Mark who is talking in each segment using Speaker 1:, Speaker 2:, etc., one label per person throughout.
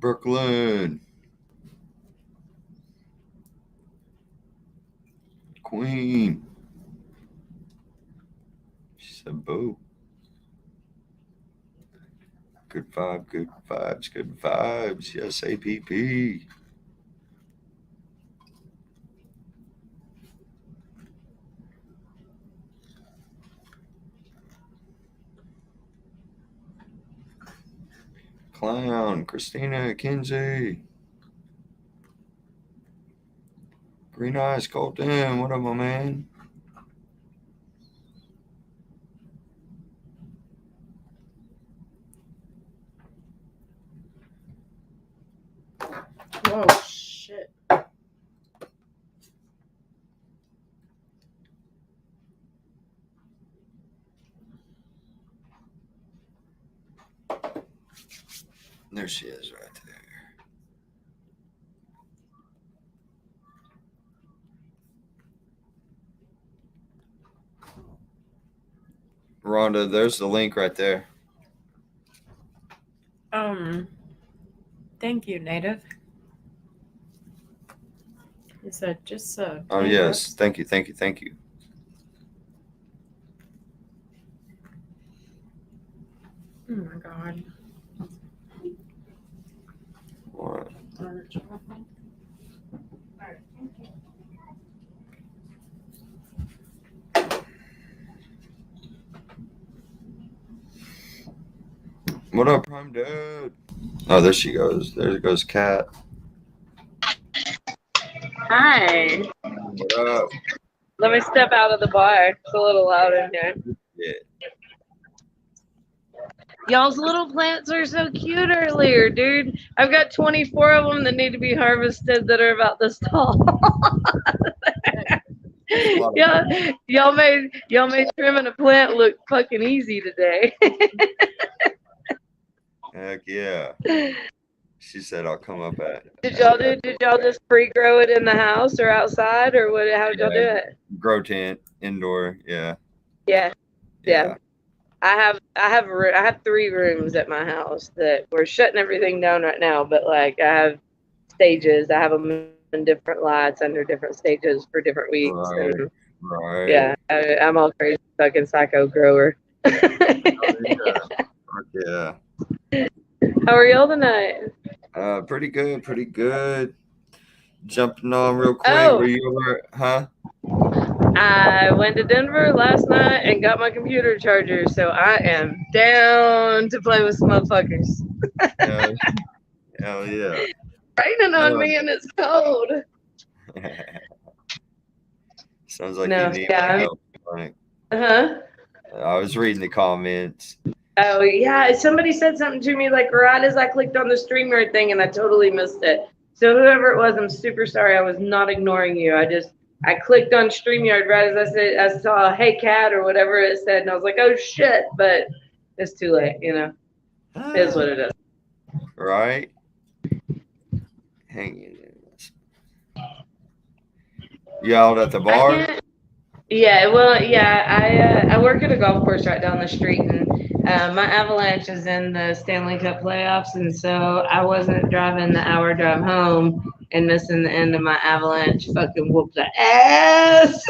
Speaker 1: Brooklyn. Queen. She said, boo. Good vibe, good vibes, good vibes. Yes, APP. Clown, Christina, Kinsey. Green Eyes, Colton. What up, my man?
Speaker 2: Whoa, shit.
Speaker 1: There she is right there. Rhonda, there's the link right there.
Speaker 2: Thank you, Native. Is that just
Speaker 1: Oh, yes. Thank you, thank you, thank you.
Speaker 2: Oh my god.
Speaker 1: What? What up, Prime Dude? Oh, there she goes. There goes Kat.
Speaker 3: Hi.
Speaker 1: What up?
Speaker 3: Let me step out of the bar. It's a little loud in here.
Speaker 1: Yeah.
Speaker 3: Y'all's little plants are so cute earlier, dude. I've got 24 of them that need to be harvested that are about this tall. Yeah, y'all made trimming a plant look fucking easy today.
Speaker 1: Heck yeah. She said I'll come up at.
Speaker 3: Did y'all just pre-grow it in the house or outside or what? How did y'all do it?
Speaker 1: Grow tent, indoor. Yeah.
Speaker 3: Yeah. I have 3 rooms at my house that we're shutting everything down right now, but like I have stages. I have them in different lights under different stages for different weeks.
Speaker 1: Right.
Speaker 3: And
Speaker 1: Right.
Speaker 3: yeah, I'm all crazy fucking psycho grower.
Speaker 1: Yeah.
Speaker 3: How are y'all tonight?
Speaker 1: Pretty good, pretty good. Jumping on real quick.
Speaker 3: Oh.
Speaker 1: Were you over? Huh?
Speaker 3: I went to Denver last night and got my computer charger, so I am down to play with some motherfuckers.
Speaker 1: Hell yeah.
Speaker 3: Raining on me and it's cold.
Speaker 1: Sounds like
Speaker 3: No,
Speaker 1: you need
Speaker 3: yeah.
Speaker 1: help.
Speaker 3: Uh-huh.
Speaker 1: I was reading the comments.
Speaker 3: Oh, yeah. Somebody said something to me like right as I clicked on the StreamYard thing and I totally missed it. So whoever it was, I'm super sorry. I was not ignoring you. I clicked on StreamYard right as I saw, hey, cat, or whatever it said. And I was like, oh, shit. But it's too late, you know. It is what it is.
Speaker 1: Right? Hanging in. You out at the bar?
Speaker 3: Yeah, well, yeah, I work at a golf course right down the street, and my Avalanche is in the Stanley Cup playoffs, and so I wasn't driving the hour drive home and missing the end of my Avalanche fucking whoop the ass.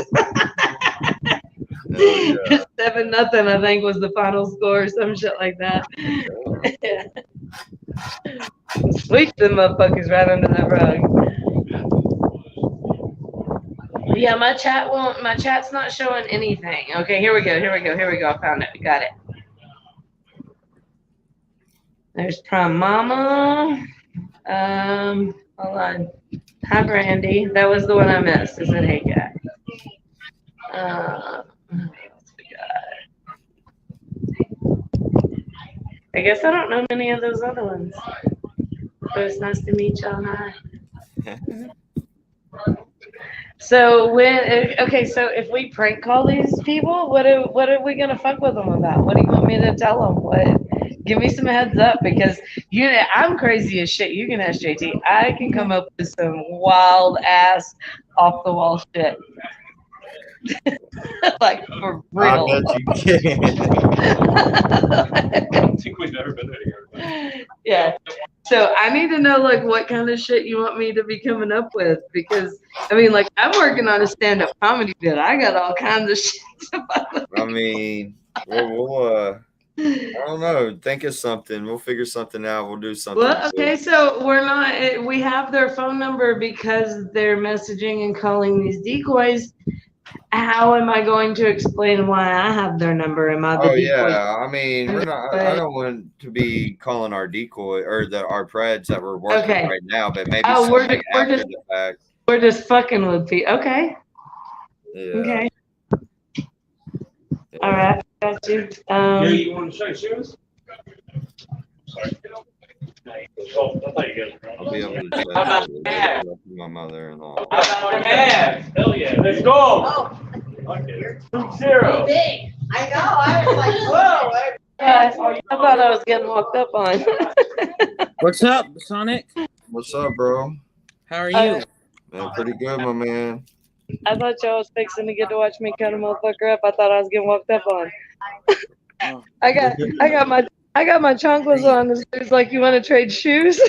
Speaker 1: Yeah.
Speaker 3: 7-0, I think, was the final score, some shit like that. Yeah. Sweep them motherfuckers right under that rug. Yeah, my chat's not showing anything. Okay, here we go. I found it. Got it. There's Prime Mama. Hold on. Hi, Brandy. That was the one I missed. Is it Hey Cat? What else we got? I guess I don't know many of those other ones. But it's nice to meet y'all. Hi. So so if we prank call these people, what are we gonna fuck with them about? What do you want me to tell them? What? Give me some heads up because I'm crazy as shit. You can ask JT. I can come up with some wild ass off the wall shit. Like for
Speaker 1: I
Speaker 3: real.
Speaker 1: bet you can.
Speaker 4: I don't think we've ever been there.
Speaker 3: Yeah. So I need to know like what kind of shit you want me to be coming up with because I mean like I'm working on a stand-up comedy bit. I got all kinds of shit.
Speaker 1: I mean, we'll I don't know. Think of something. We'll figure something out. We'll do something.
Speaker 3: Well, okay, so we're not. We have their phone number because they're messaging and calling these decoys. How am I going to explain why I have their number? Am I the
Speaker 1: Oh
Speaker 3: decoy?
Speaker 1: yeah. I mean, we're not. I don't want to be calling our decoy or our preds that we're working
Speaker 3: Okay.
Speaker 1: right now, but maybe
Speaker 3: Oh, we're
Speaker 1: something
Speaker 3: we're
Speaker 1: after
Speaker 3: just
Speaker 1: the fact.
Speaker 3: we're just fucking with people. Okay.
Speaker 1: Yeah.
Speaker 3: Okay.
Speaker 1: Yeah.
Speaker 3: All right. Got you.
Speaker 4: Yeah, you want to show your shoes? Sorry. Oh, I thought you guys were
Speaker 1: I'll be able to check
Speaker 3: about
Speaker 1: it
Speaker 3: that?
Speaker 1: with my mother-in-law.
Speaker 4: Hell yeah. Let's go. Okay. 2-0.
Speaker 5: Big. I know. I was like, whoa.
Speaker 3: Yeah, I thought I was getting walked up on.
Speaker 6: What's up, Sonic?
Speaker 1: What's up, bro?
Speaker 6: How are you?
Speaker 1: Man, pretty good, my man.
Speaker 3: I thought y'all was fixing to get to watch me cut a motherfucker up. I thought I was getting walked up on.
Speaker 6: Oh.
Speaker 3: I got my chanclas on. This dude's like, you want to trade shoes?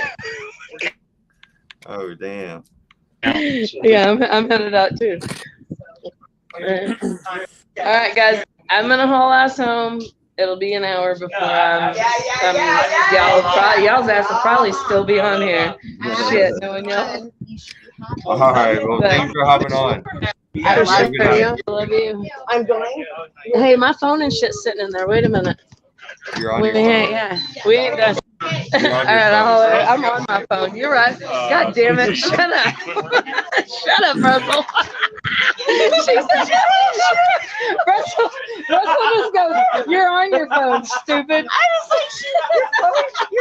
Speaker 1: Oh damn.
Speaker 3: Yeah, I'm headed out too. All right, guys. I'm gonna haul ass home. It'll be an hour before y'all's ass will probably still be on here. Shit, knowing y'all.
Speaker 1: All right. Well, thanks for hopping on.
Speaker 3: I
Speaker 1: love you.
Speaker 3: love you.
Speaker 5: I'm going.
Speaker 3: Hey, my phone and shit sitting in there. Wait a minute.
Speaker 1: You're on
Speaker 3: We
Speaker 1: your
Speaker 3: ain't,
Speaker 1: phone.
Speaker 3: yeah, we ain't done. All right, I'm on my phone. You're right. God damn it! Shut up. Shut up, Russell. She said, Russell just goes, "You're on your phone, stupid." I was like,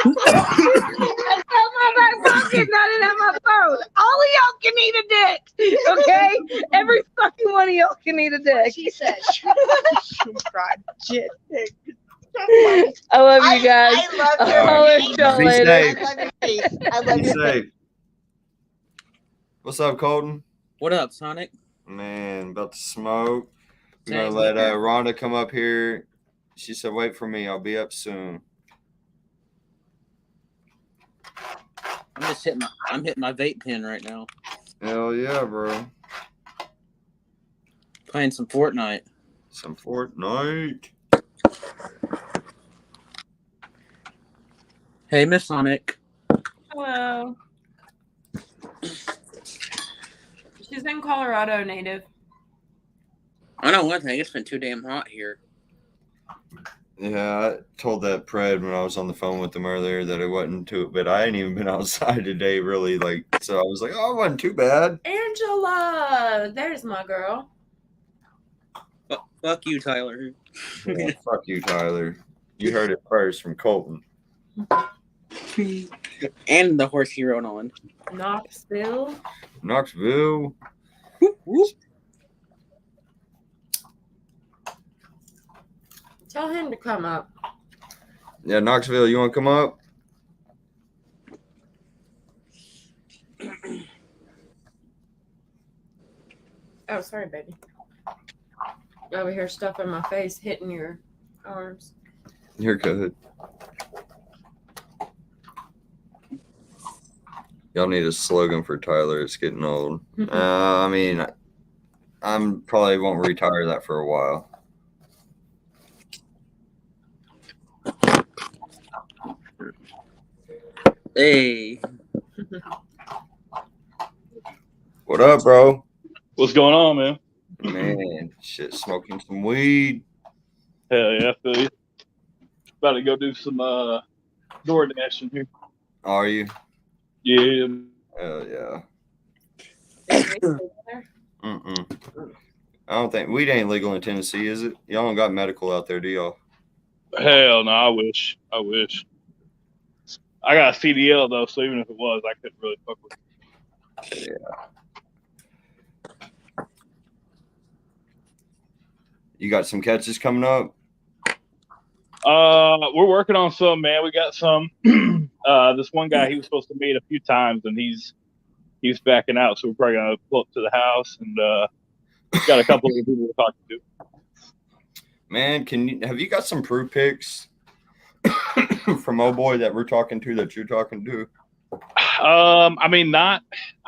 Speaker 3: "That's not my back pocket. I didn't have my phone. All of y'all can eat a dick, okay? Every fucking one of y'all can eat a dick."
Speaker 5: She said, shit.
Speaker 3: I love you guys.
Speaker 5: I love
Speaker 3: I'll
Speaker 5: your
Speaker 3: holler
Speaker 5: face.
Speaker 3: at y'all
Speaker 1: Be
Speaker 3: later.
Speaker 1: safe.
Speaker 5: I love your face. I love
Speaker 1: Be
Speaker 5: your face.
Speaker 1: safe. What's up, Colton?
Speaker 6: What up, Sonic?
Speaker 1: Man, about to smoke. We're
Speaker 6: Same
Speaker 1: gonna let
Speaker 6: here.
Speaker 1: Rhonda come up here. She said, "Wait for me. I'll be up soon."
Speaker 6: I'm hitting my vape pen right now.
Speaker 1: Hell yeah, bro.
Speaker 6: Playing some Fortnite.
Speaker 1: Some Fortnite.
Speaker 6: Hey, Miss Sonic.
Speaker 2: Hello. She's in Colorado native.
Speaker 6: I know one thing. It's been too damn hot here.
Speaker 1: Yeah, I told that pred when I was on the phone with him earlier that it wasn't too, but I ain't even been outside today, really. Like, so I was like, "Oh, it wasn't too bad."
Speaker 2: Angela, there's my girl.
Speaker 6: Fuck you, Tyler.
Speaker 1: Yeah, fuck you, Tyler. You heard it first from Colton.
Speaker 6: And the horse he rode on.
Speaker 2: Knoxville.
Speaker 1: Knoxville.
Speaker 6: Whoop, whoop.
Speaker 2: Tell him to come up.
Speaker 1: Yeah, Knoxville. You want to come up?
Speaker 2: Oh, sorry, baby. Over here stuffing my face, hitting your arms.
Speaker 1: You're good. Y'all need a slogan for Tyler. It's getting old. I mean, I'm probably won't retire that for a while.
Speaker 6: Hey.
Speaker 1: What up, bro?
Speaker 4: What's going on, man?
Speaker 1: Man, shit, smoking some weed.
Speaker 4: Hell yeah, I feel you. About to go do some door dashing here.
Speaker 1: Are you?
Speaker 4: Yeah.
Speaker 1: Hell yeah.
Speaker 2: Is Grace over there?
Speaker 1: Mm-mm. I don't think weed ain't legal in Tennessee, is it? Y'all don't got medical out there, do y'all?
Speaker 4: Hell no, I wish. I got a CDL though, so even if it was, I couldn't really fuck with it.
Speaker 1: Yeah. You got some catches coming up?
Speaker 4: We're working on some, man. We got some. This one guy, he was supposed to meet a few times, and he's backing out. So we're probably gonna pull up to the house and Got a couple of people we're talking to.
Speaker 1: Man, have you got some proof pics from old boy that we're talking to that you're talking to?
Speaker 4: I mean, I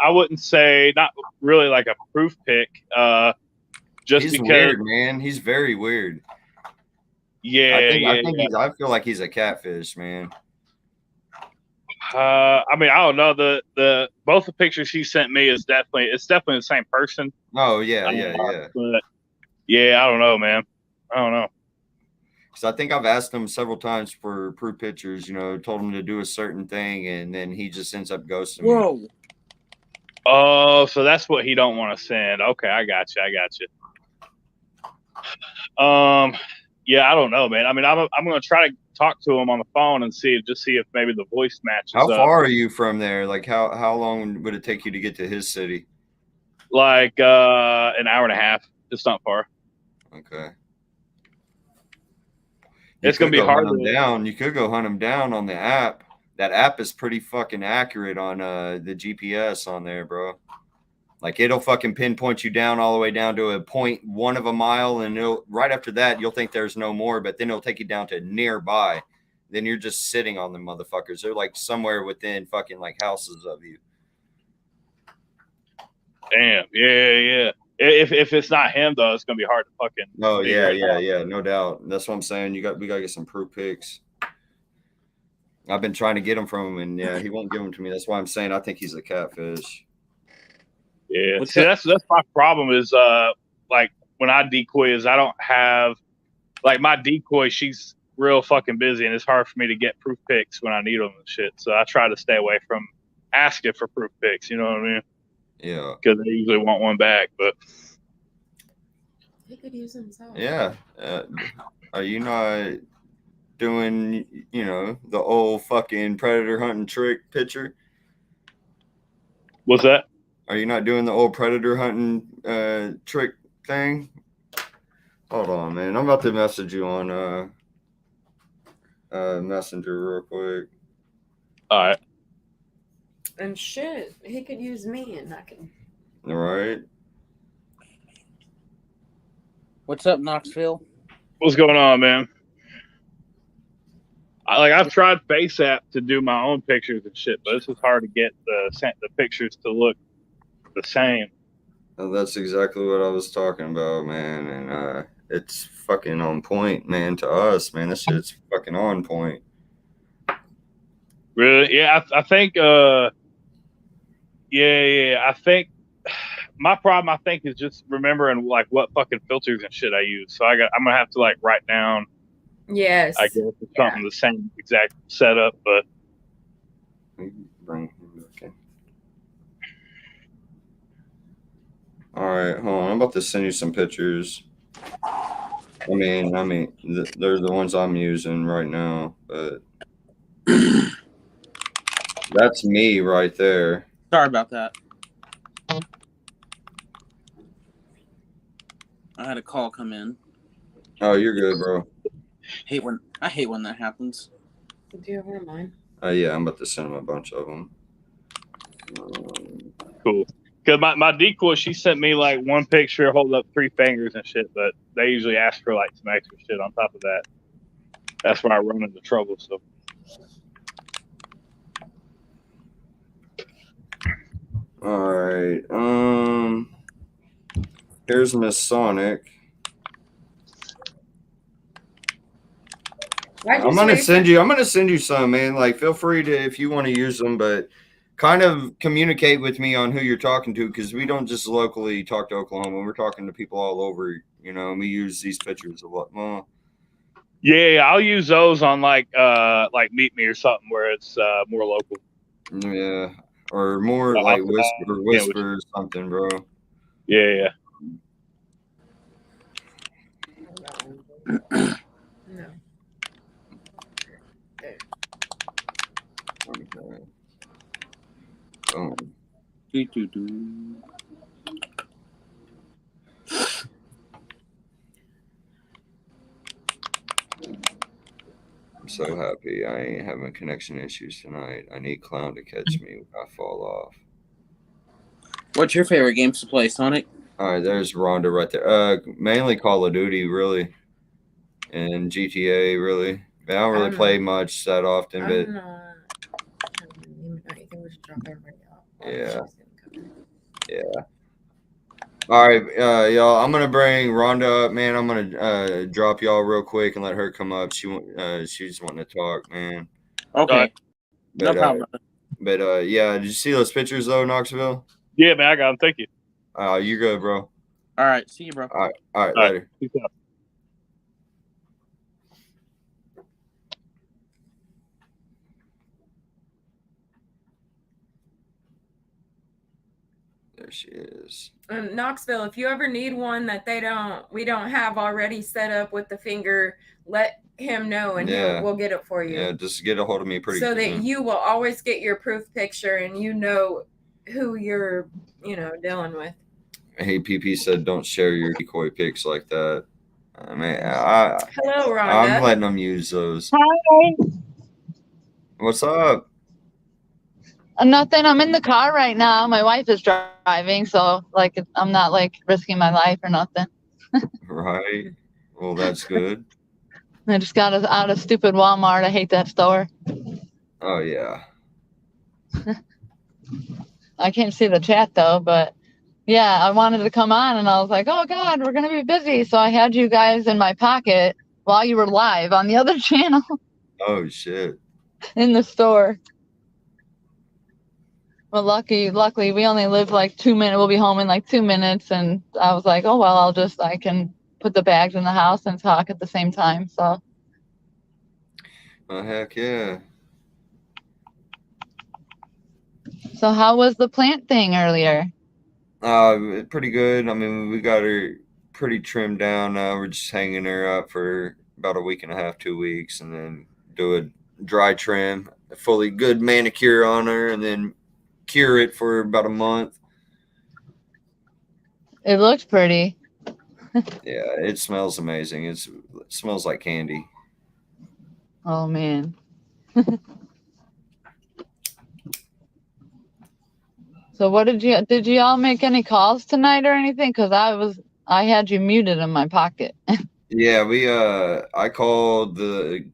Speaker 4: wouldn't say not really like a proof pick. Just
Speaker 1: He's
Speaker 4: because,
Speaker 1: weird, man. He's very weird.
Speaker 4: Yeah,
Speaker 1: I feel like he's a catfish, man.
Speaker 4: I mean, I don't know. The both the pictures he sent me it's definitely the same person.
Speaker 1: Oh yeah.
Speaker 4: But yeah, I don't know, man. I don't know.
Speaker 1: Because I think I've asked him several times for proof pictures. You know, told him to do a certain thing, and then he just ends up ghosting me.
Speaker 6: Whoa.
Speaker 4: Oh, so that's what he don't want to send. Okay, I got you. Yeah, I don't know, man. I mean, I'm gonna try to talk to him on the phone and see if maybe the voice matches.
Speaker 1: How far are you from there? Like, how long would it take you to get to his city?
Speaker 4: Like an hour and a half. It's not far.
Speaker 1: Okay.
Speaker 4: It's gonna be hard
Speaker 1: to down. You could go hunt him down on the app. That app is pretty fucking accurate on the GPS on there, bro. Like, it'll fucking pinpoint you down all the way down to a 0.1 of a mile, and right after that you'll think there's no more, but then it'll take you down to nearby. Then you're just sitting on them motherfuckers. They're like somewhere within fucking like houses of you.
Speaker 4: Damn. Yeah. If it's not him though, it's gonna be hard to fucking.
Speaker 1: Oh yeah, no doubt. That's what I'm saying. We gotta get some proof pics. I've been trying to get them from him, and yeah, he won't give them to me. That's why I'm saying I think he's a catfish.
Speaker 4: Yeah. See, that's my problem is like when I decoy is I don't have like my decoy. She's real fucking busy, and it's hard for me to get proof pics when I need them and shit. So I try to stay away from asking for proof pics. You know what I mean?
Speaker 1: Yeah.
Speaker 4: Because they usually want one back, but
Speaker 2: he could use himself.
Speaker 1: Yeah. Are you not doing, the old fucking predator hunting trick picture?
Speaker 4: What's that?
Speaker 1: Are you not doing the old predator hunting trick thing? Hold on, man. I'm about to message you on Messenger real quick.
Speaker 4: All right.
Speaker 2: And shit, he could use me, and I can.
Speaker 1: All right.
Speaker 6: What's up, Knoxville?
Speaker 4: What's going on, man? I've tried FaceApp to do my own pictures and shit, but it's just hard to get the pictures to look the same.
Speaker 1: That's exactly what I was talking about, man. And it's fucking on point, man, to us, man. This shit's fucking on point.
Speaker 4: Really? Yeah, I think I think my problem I think is just remembering like what fucking filters and shit I use. So I'm gonna have to like write down.
Speaker 2: Yes.
Speaker 4: I guess it's something the same exact setup, but
Speaker 1: Bring him back in. All right, hold on. I'm about to send you some pictures. I mean, they're the ones I'm using right now, but that's me right there.
Speaker 6: Sorry about that. I had a call come in.
Speaker 1: Oh, you're good, bro.
Speaker 6: I hate when that happens.
Speaker 2: Do you have one of mine?
Speaker 1: Yeah, I'm about to send him a bunch of them.
Speaker 4: cool. Because my decoy, she sent me like one picture holding up 3 fingers and shit, but they usually ask for like some extra shit on top of that. That's where I run into trouble. So.
Speaker 1: All right. Here's Miss Sonic. I'm gonna send you some, man. Like, feel free to, if you want to use them, but kind of communicate with me on who you're talking to, because we don't just locally talk to Oklahoma. We're talking to people all over, and we use these pictures a lot more.
Speaker 4: Yeah, I'll use those on like Meet Me or something where it's more local.
Speaker 1: Yeah, or more like whisper or something, bro.
Speaker 4: Yeah.
Speaker 2: No.
Speaker 1: Okay. Oh. I'm so happy I ain't having connection issues tonight. I need Clown to catch me when I fall off.
Speaker 6: What's your favorite games to play, Sonic?
Speaker 1: All right, there's Rhonda right there. Mainly Call of Duty, really, and GTA, really. I don't really play much that often, but
Speaker 2: I think we should drop everybody out.
Speaker 1: yeah, yeah. All right, y'all. I'm gonna bring Rhonda up, man. I'm gonna drop y'all real quick and let her come up. She's wanting to talk, man.
Speaker 6: Okay.
Speaker 1: But,
Speaker 6: No problem.
Speaker 1: But yeah, did you see those pictures though, Knoxville?
Speaker 4: Yeah, man, I got them. Thank you.
Speaker 1: You're good, bro.
Speaker 6: All right. See you, bro.
Speaker 1: All right, later.
Speaker 4: Peace out.
Speaker 1: There she is.
Speaker 2: Knoxville, if you ever need one that we don't have already set up with the finger, let him know and we'll get it for you.
Speaker 1: Yeah, just get a hold of me pretty
Speaker 2: so that you will always get your proof picture and you know who you're, dealing with.
Speaker 1: Hey, PP said don't share your decoy pics like that. I mean,
Speaker 2: Hello, Rhonda.
Speaker 1: I'm letting them use those.
Speaker 7: Hi.
Speaker 1: What's up?
Speaker 7: Nothing. I'm in the car right now. My wife is driving, so I'm not risking my life or nothing.
Speaker 1: Right. Well, that's good.
Speaker 7: I just got out of stupid Walmart. I hate that store.
Speaker 1: Oh yeah.
Speaker 7: I can't see the chat though, but yeah, I wanted to come on and I was like, oh God, we're gonna be busy. So I had you guys in my pocket while you were live on the other channel.
Speaker 1: Oh shit.
Speaker 7: In the store. Well, luckily, we only live 2 minutes. We'll be home in 2 minutes, and I was like, oh well, I can put the bags in the house and talk at the same time. So.
Speaker 1: Oh heck yeah.
Speaker 7: So how was the plant thing earlier?
Speaker 1: Pretty good. I mean, we got her pretty trimmed down now. We're just hanging her up for about a week and a half, 2 weeks, and then do a dry trim, a fully good manicure on her, and then cure it for about a month.
Speaker 7: It looks pretty.
Speaker 1: Yeah, it smells amazing. It smells like candy.
Speaker 7: Oh man. So what did you all make any calls tonight or anything? Because I had you muted in my pocket.
Speaker 1: Yeah, I called the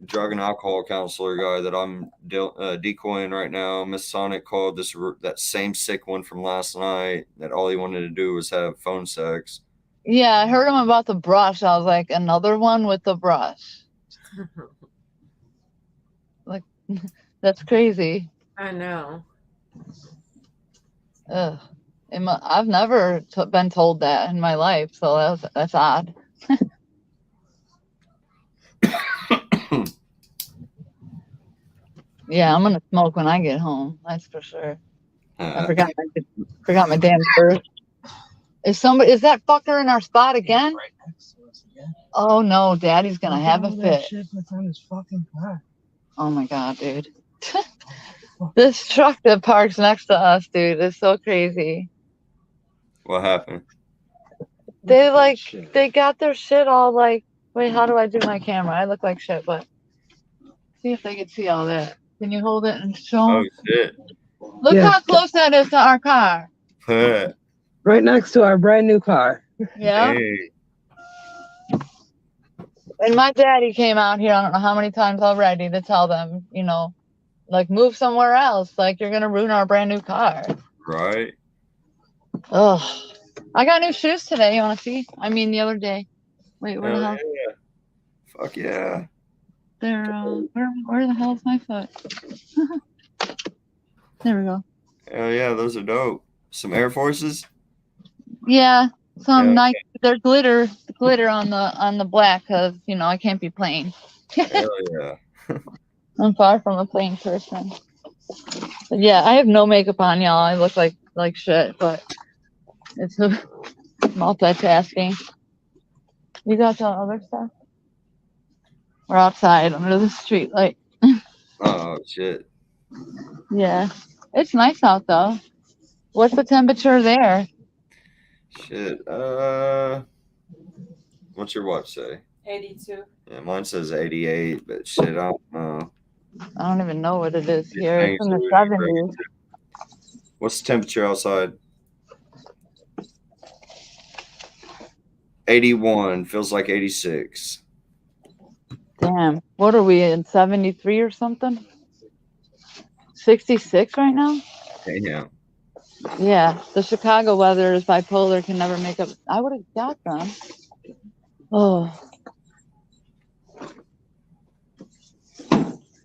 Speaker 1: drug and alcohol counselor guy that I'm decoying right now. Miss Sonic called that same sick one from last night that all he wanted to do was have phone sex.
Speaker 7: Yeah, I heard him about the brush. I was like, another one with the brush. That's crazy.
Speaker 2: I know.
Speaker 7: Ugh. I've never been told that in my life, so that's odd. Yeah, I'm gonna smoke when I get home. That's for sure. I forgot my damn purse. Is that fucker in our spot again? Oh no, Daddy's gonna have a fit.
Speaker 8: On his fucking car.
Speaker 7: Oh my God, dude. This truck that parks next to us, dude, is so crazy.
Speaker 1: What happened?
Speaker 7: They got their shit all wait, how do I do my camera? I look like shit, but see if they can see all that. Can you hold it and show them?
Speaker 1: Oh shit.
Speaker 7: Look how close that is to our car.
Speaker 8: Right next to our brand new car.
Speaker 7: Yeah.
Speaker 1: Hey.
Speaker 7: And my daddy came out here, I don't know how many times already, to tell them, move somewhere else. You're going to ruin our brand new car.
Speaker 1: Right.
Speaker 7: Ugh. I got new shoes today. You want to see? I mean, the other day. Wait, where the hell?
Speaker 1: Yeah. Fuck yeah.
Speaker 7: They're, where the hell's my foot? There we go.
Speaker 1: Hell yeah, those are dope. Some Air Forces?
Speaker 7: Yeah. Some nice. There's glitter on the black because I can't be plain.
Speaker 1: Hell yeah.
Speaker 7: I'm far from a plain person. But yeah, I have no makeup on, y'all. I look like shit, but it's multitasking. You got the other stuff? We're outside under the street light.
Speaker 1: Oh shit.
Speaker 7: Yeah, it's nice out though. What's the temperature there?
Speaker 1: Shit. What's your watch say?
Speaker 2: 82.
Speaker 1: Yeah, mine says 88, but shit, I don't know.
Speaker 7: I don't even know what it is here. It's in the 70s.
Speaker 1: What's the temperature outside? 81 feels like 86.
Speaker 7: Damn. What are we in 73 or something? 66 right now?
Speaker 1: Damn.
Speaker 7: Yeah. The Chicago weather is bipolar, can never make up. I would have got them. Oh.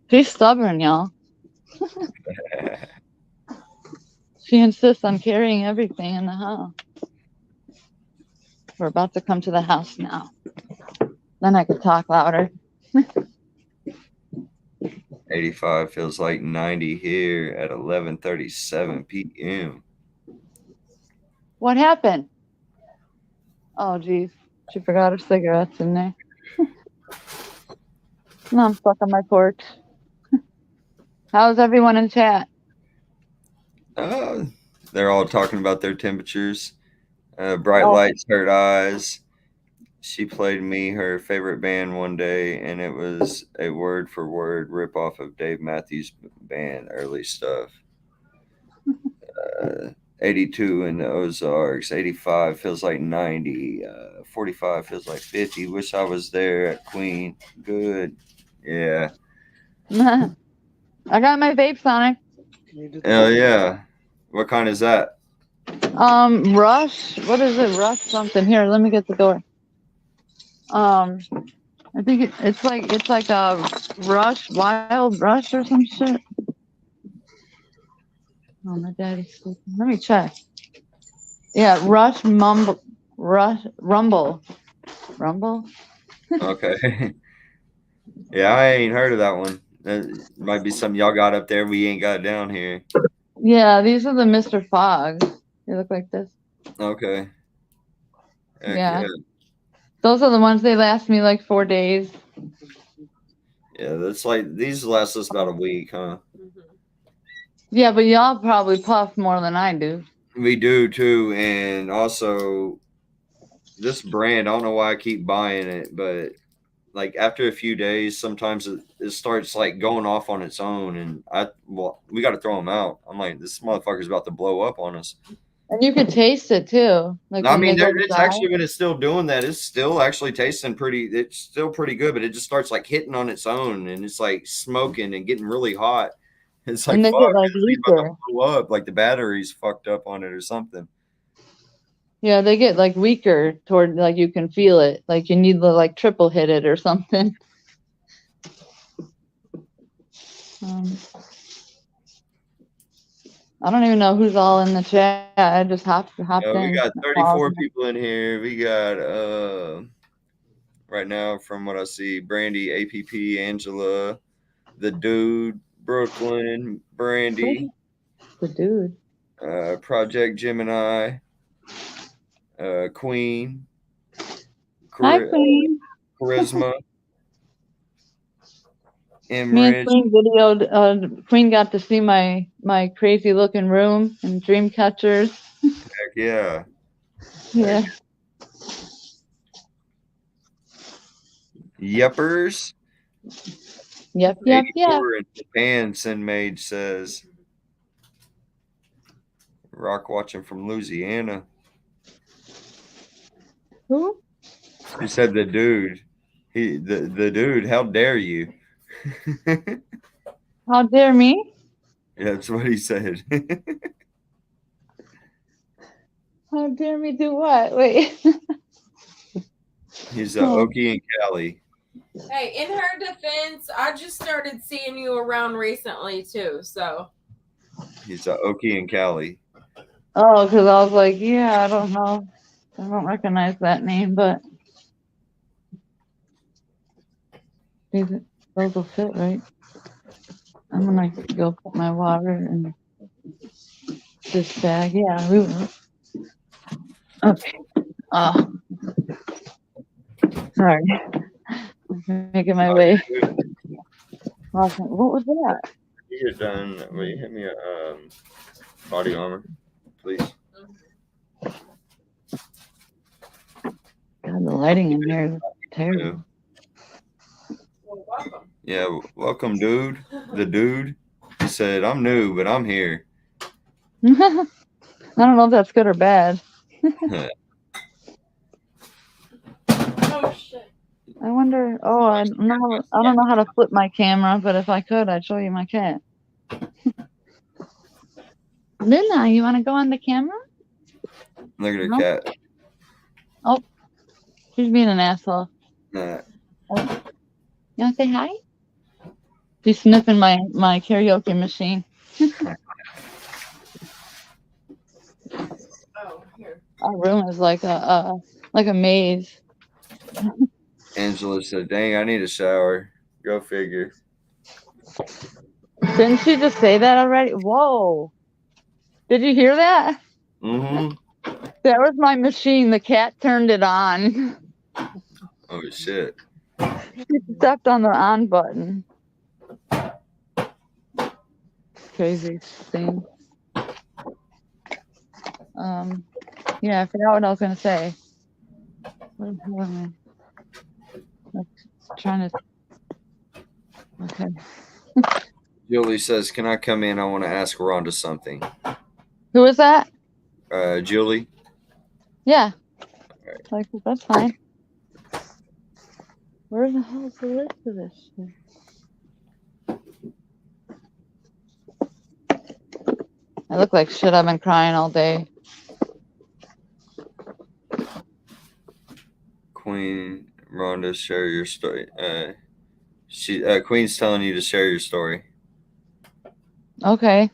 Speaker 7: She's stubborn, y'all. She insists on carrying everything in the house. We're about to come to the house now. Then I could talk louder.
Speaker 1: 85 feels like 90 here at 11:37 p.m.
Speaker 7: What happened? Oh, geez. She forgot her cigarettes in there. No, I'm stuck on my porch. How's everyone in chat?
Speaker 1: They're all talking about their temperatures. Bright
Speaker 7: Oh.
Speaker 1: lights hurt eyes. She played me her favorite band one day, and it was a word for word rip off of Dave Matthews Band early stuff. 82 in the Ozarks. 85 feels like 90. 45 feels like 50. Wish I was there at Queen. Good. Yeah.
Speaker 7: I got my vape, Sonic.
Speaker 1: Hell yeah. What kind is that?
Speaker 7: Rush. What is it? Rush something. Here, let me get the door. I think it's like a Rush, Wild Rush or some shit. Oh, my daddy's sleeping. Let me check. Yeah, Rush Rumble.
Speaker 1: Okay. Yeah, I ain't heard of that one. That might be something y'all got up there. We ain't got down here.
Speaker 7: Yeah, these are the Mr. Fogs. They look like this.
Speaker 1: Okay. Heck
Speaker 7: Yeah. Those are the ones, they last me like 4 days.
Speaker 1: Yeah, that's like, these last us about a week, huh?
Speaker 7: Yeah, but y'all probably puff more than I do.
Speaker 1: We do too. And also, this brand, I don't know why I keep buying it, but like after a few days, sometimes it starts like going off on its own. And we got to throw them out. I'm like, this motherfucker's about to blow up on us.
Speaker 7: And you could taste it too. Like
Speaker 1: I
Speaker 7: when
Speaker 1: mean,
Speaker 7: they go to
Speaker 1: it's
Speaker 7: die.
Speaker 1: actually, when it's still doing that, it's still actually tasting pretty. It's still pretty good, but it just starts like hitting on its own, and it's like smoking and getting really hot. It's like,
Speaker 7: And they
Speaker 1: fuck,
Speaker 7: get like
Speaker 1: it's about
Speaker 7: weaker.
Speaker 1: to blow up. Like the battery's fucked up on it or something.
Speaker 7: Yeah, they get like weaker toward, like you can feel it. Like you need to like triple hit it or something. I don't even know who's all in the chat. I just hopped in.
Speaker 1: We got 34 people in here. We got right now, from what I see, Brandy, APP, Angela, the dude, Brooklyn, Brandy,
Speaker 7: The dude.
Speaker 1: Project Gemini, Queen,
Speaker 7: Hi, Queen.
Speaker 1: Charisma,
Speaker 7: Me and
Speaker 1: Emrich.
Speaker 7: Queen videoed. Queen got to see my crazy looking room and dream catchers.
Speaker 1: Heck yeah.
Speaker 7: Yeah.
Speaker 1: Yuppers.
Speaker 7: Yep.
Speaker 1: 84 in Japan, Sin Mage says. Rock watching from Louisiana.
Speaker 7: Who?
Speaker 1: He said the dude. The dude, how dare you?
Speaker 7: How dare me?
Speaker 1: Yeah, that's what he said.
Speaker 7: How dare me do what? Wait.
Speaker 1: He's Okie and Callie.
Speaker 2: Hey, in her defense, I just started seeing you around recently too, so.
Speaker 1: He's Okie and Callie.
Speaker 7: Oh, because I was like, yeah, I don't know. I don't recognize that name, but those will fit, right? I'm gonna go put my water in this bag. Yeah, we will. Okay. Oh, sorry. I'm making my way. Awesome. What was that?
Speaker 1: You get done. Will you hit me a body armor, please?
Speaker 7: God, the lighting in here is terrible.
Speaker 2: Well, welcome.
Speaker 1: Yeah, welcome, dude. The dude. He said, I'm new, but I'm here.
Speaker 7: I don't know if that's good or bad. wonder. Oh, I don't know how to flip my camera, but if I could, I'd show you my cat. Luna, you want to go on the camera?
Speaker 1: Look at her
Speaker 7: No?
Speaker 1: cat.
Speaker 7: Oh, she's being an asshole.
Speaker 1: Nah.
Speaker 7: Oh. You want to say hi? She's sniffing my karaoke machine.
Speaker 2: Oh, here.
Speaker 7: Our room is like a maze.
Speaker 1: Angela said, "Dang, I need a shower." Go figure.
Speaker 7: Didn't she just say that already? Whoa. Did you hear that?
Speaker 1: Mm-hmm.
Speaker 7: That was my machine. The cat turned it on.
Speaker 1: Oh shit.
Speaker 7: She stepped on the on button. Crazy thing. Yeah, I forgot what I was gonna say. What the hell am I? Trying to. Okay.
Speaker 1: Julie says, "Can I come in? I want to ask Rhonda something."
Speaker 7: Who is that?
Speaker 1: Julie.
Speaker 7: Yeah. Like that's fine. Where the hell is the list of this shit? I look like shit. I've been crying all day.
Speaker 1: Queen Rhonda, share your story. Queen's telling you to share your story.
Speaker 7: Okay.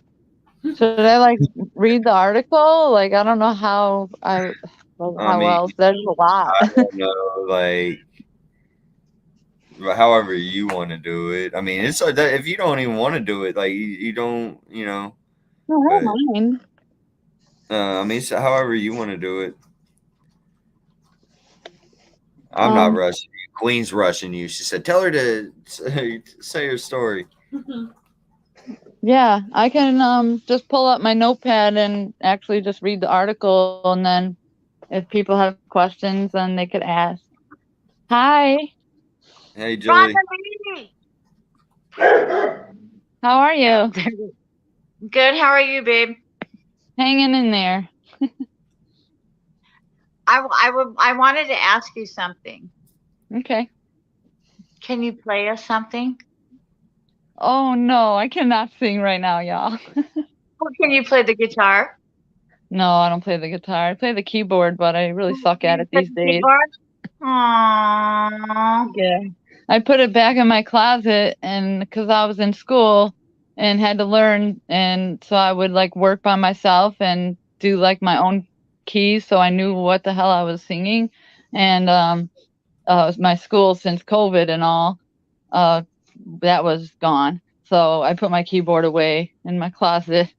Speaker 7: Should I like read the article? Like I don't know how else. There's a lot.
Speaker 1: I don't know, like however you want to do it. I mean, it's like that. If you don't even want to do it, like you don't,
Speaker 7: No, I don't mind.
Speaker 1: I mean, so however you want to do it. I'm not rushing you. Queen's rushing you. She said, "Tell her to say her story."
Speaker 7: Yeah, I can just pull up my notepad and actually just read the article, and then if people have questions, then they could ask. Hi.
Speaker 1: Hey, Julie.
Speaker 7: How are you?
Speaker 9: Good. How are you, babe?
Speaker 7: Hanging in there.
Speaker 9: I wanted to ask you something.
Speaker 7: Okay.
Speaker 9: Can you play us something?
Speaker 7: Oh no, I cannot sing right now, y'all.
Speaker 9: Or can you play the guitar?
Speaker 7: No, I don't play the guitar. I play the keyboard, but I really suck at it these days.
Speaker 9: Aww.
Speaker 7: Yeah. I put it back in my closet, and because I was in school and had to learn, and so I would like work by myself and do like my own keys, so I knew what the hell I was singing. And my school, since COVID and all, that was gone. So I put my keyboard away in my closet.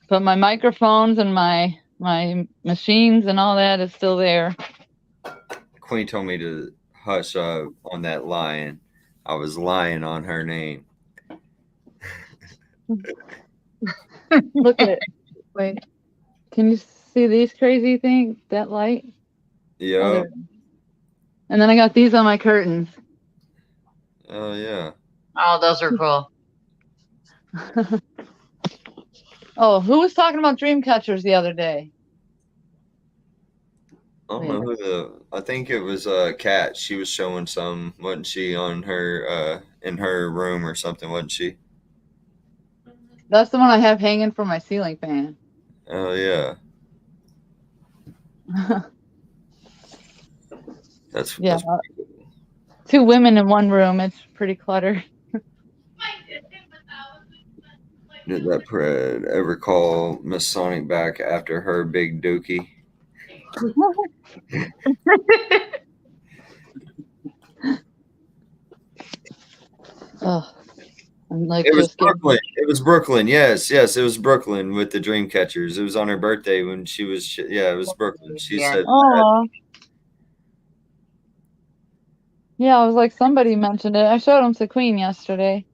Speaker 7: But my microphones and my machines and all that is still there.
Speaker 1: Queen told me to hush up on that lion. I was lying on her name.
Speaker 7: Look at it. Wait. Can you see these crazy things? That light?
Speaker 1: Yeah.
Speaker 7: And then I got these on my curtains.
Speaker 1: Oh, yeah.
Speaker 9: Oh, those are cool.
Speaker 7: Oh, who was talking about dream catchers the other day?
Speaker 1: I don't know I think it was Kat. She was showing some, wasn't she, on her in her room or something, wasn't she?
Speaker 7: That's the one I have hanging from my ceiling fan.
Speaker 1: Oh yeah. That's
Speaker 7: yeah.
Speaker 1: That's cool.
Speaker 7: 2 women in one room. It's pretty cluttered.
Speaker 1: Did that Pred ever call Miss Sonic back after her big dookie?
Speaker 7: Oh, I'm like
Speaker 1: it was Brooklyn. It was Brooklyn. Yes, it was Brooklyn with the dream catchers. It was on her birthday when she was. Yeah, it was Brooklyn. She said.
Speaker 7: Oh. Yeah, I was like, somebody mentioned it. I showed them to Queen yesterday.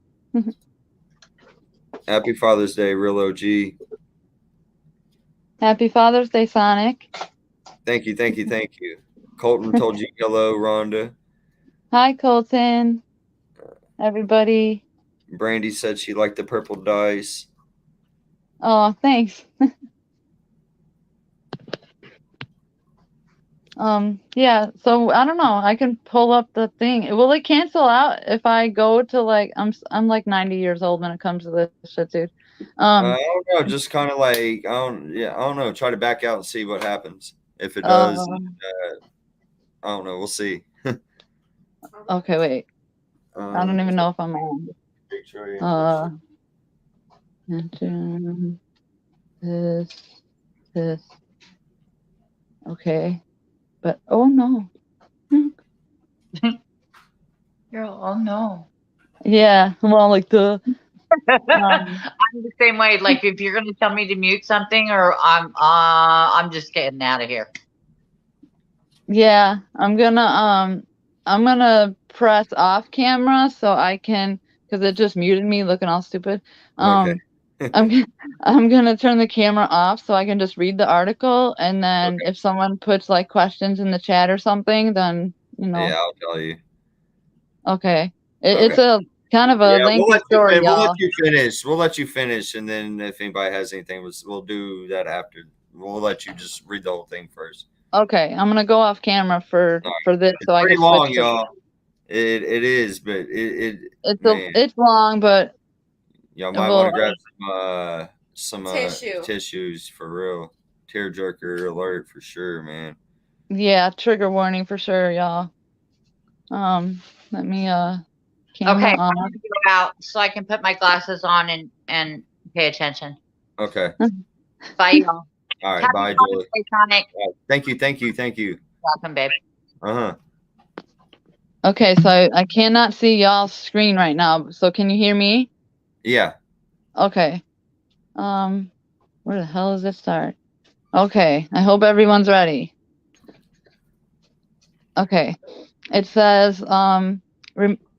Speaker 1: Happy Father's Day, real OG.
Speaker 7: Happy Father's Day, Sonic.
Speaker 1: Thank you. Colton told you hello, Rhonda.
Speaker 7: Hi, Colton. Everybody.
Speaker 1: Brandy said she liked the purple dice.
Speaker 7: Oh, thanks. Yeah, so I don't know. I can pull up the thing. Will it cancel out if I go to like I'm like 90 years old when it comes to this shit, dude.
Speaker 1: I don't know. Just kind of like I don't know. Try to back out and see what happens. If it does, I don't know. We'll see.
Speaker 7: Okay, wait. I don't even know if I'm on. Enter this. Okay, but oh no.
Speaker 9: You're oh no.
Speaker 7: Yeah, well, like the.
Speaker 9: I'm the same way. Like if you're gonna tell me to mute something, or I'm just getting out of here.
Speaker 7: Yeah, I'm gonna press off camera so I can, because it just muted me looking all stupid.
Speaker 1: Okay.
Speaker 7: I'm gonna turn the camera off so I can just read the article, and then if someone puts like questions in the chat or something, then
Speaker 1: Yeah, I'll tell you.
Speaker 7: Okay. It's a kind of a lengthy story,
Speaker 1: We'll let
Speaker 7: y'all.
Speaker 1: you finish. We'll let you finish, and then if anybody has anything, we'll do that after. We'll let you just read the whole thing first.
Speaker 7: Okay, I'm gonna go off camera for this
Speaker 1: It's
Speaker 7: so I
Speaker 1: pretty
Speaker 7: can
Speaker 1: long,
Speaker 7: switch to.
Speaker 1: y'all. It is, but
Speaker 7: It's long, but
Speaker 1: y'all might want to grab some tissues for real. Tearjerker alert for sure, man.
Speaker 7: Yeah, trigger warning for sure, y'all. Let me camera
Speaker 9: Okay,
Speaker 7: on.
Speaker 9: I'm gonna go out so I can put my glasses on and pay attention.
Speaker 1: Okay.
Speaker 9: Bye, y'all.
Speaker 1: All right,
Speaker 9: Happy
Speaker 1: bye,
Speaker 9: Father's
Speaker 1: Julie.
Speaker 9: Day, Sonic.
Speaker 1: Thank you.
Speaker 9: Welcome, babe.
Speaker 7: Okay, so I cannot see y'all's screen right now. So can you hear me?
Speaker 1: Yeah.
Speaker 7: Okay. Where the hell does it start? Okay, I hope everyone's ready. Okay. It says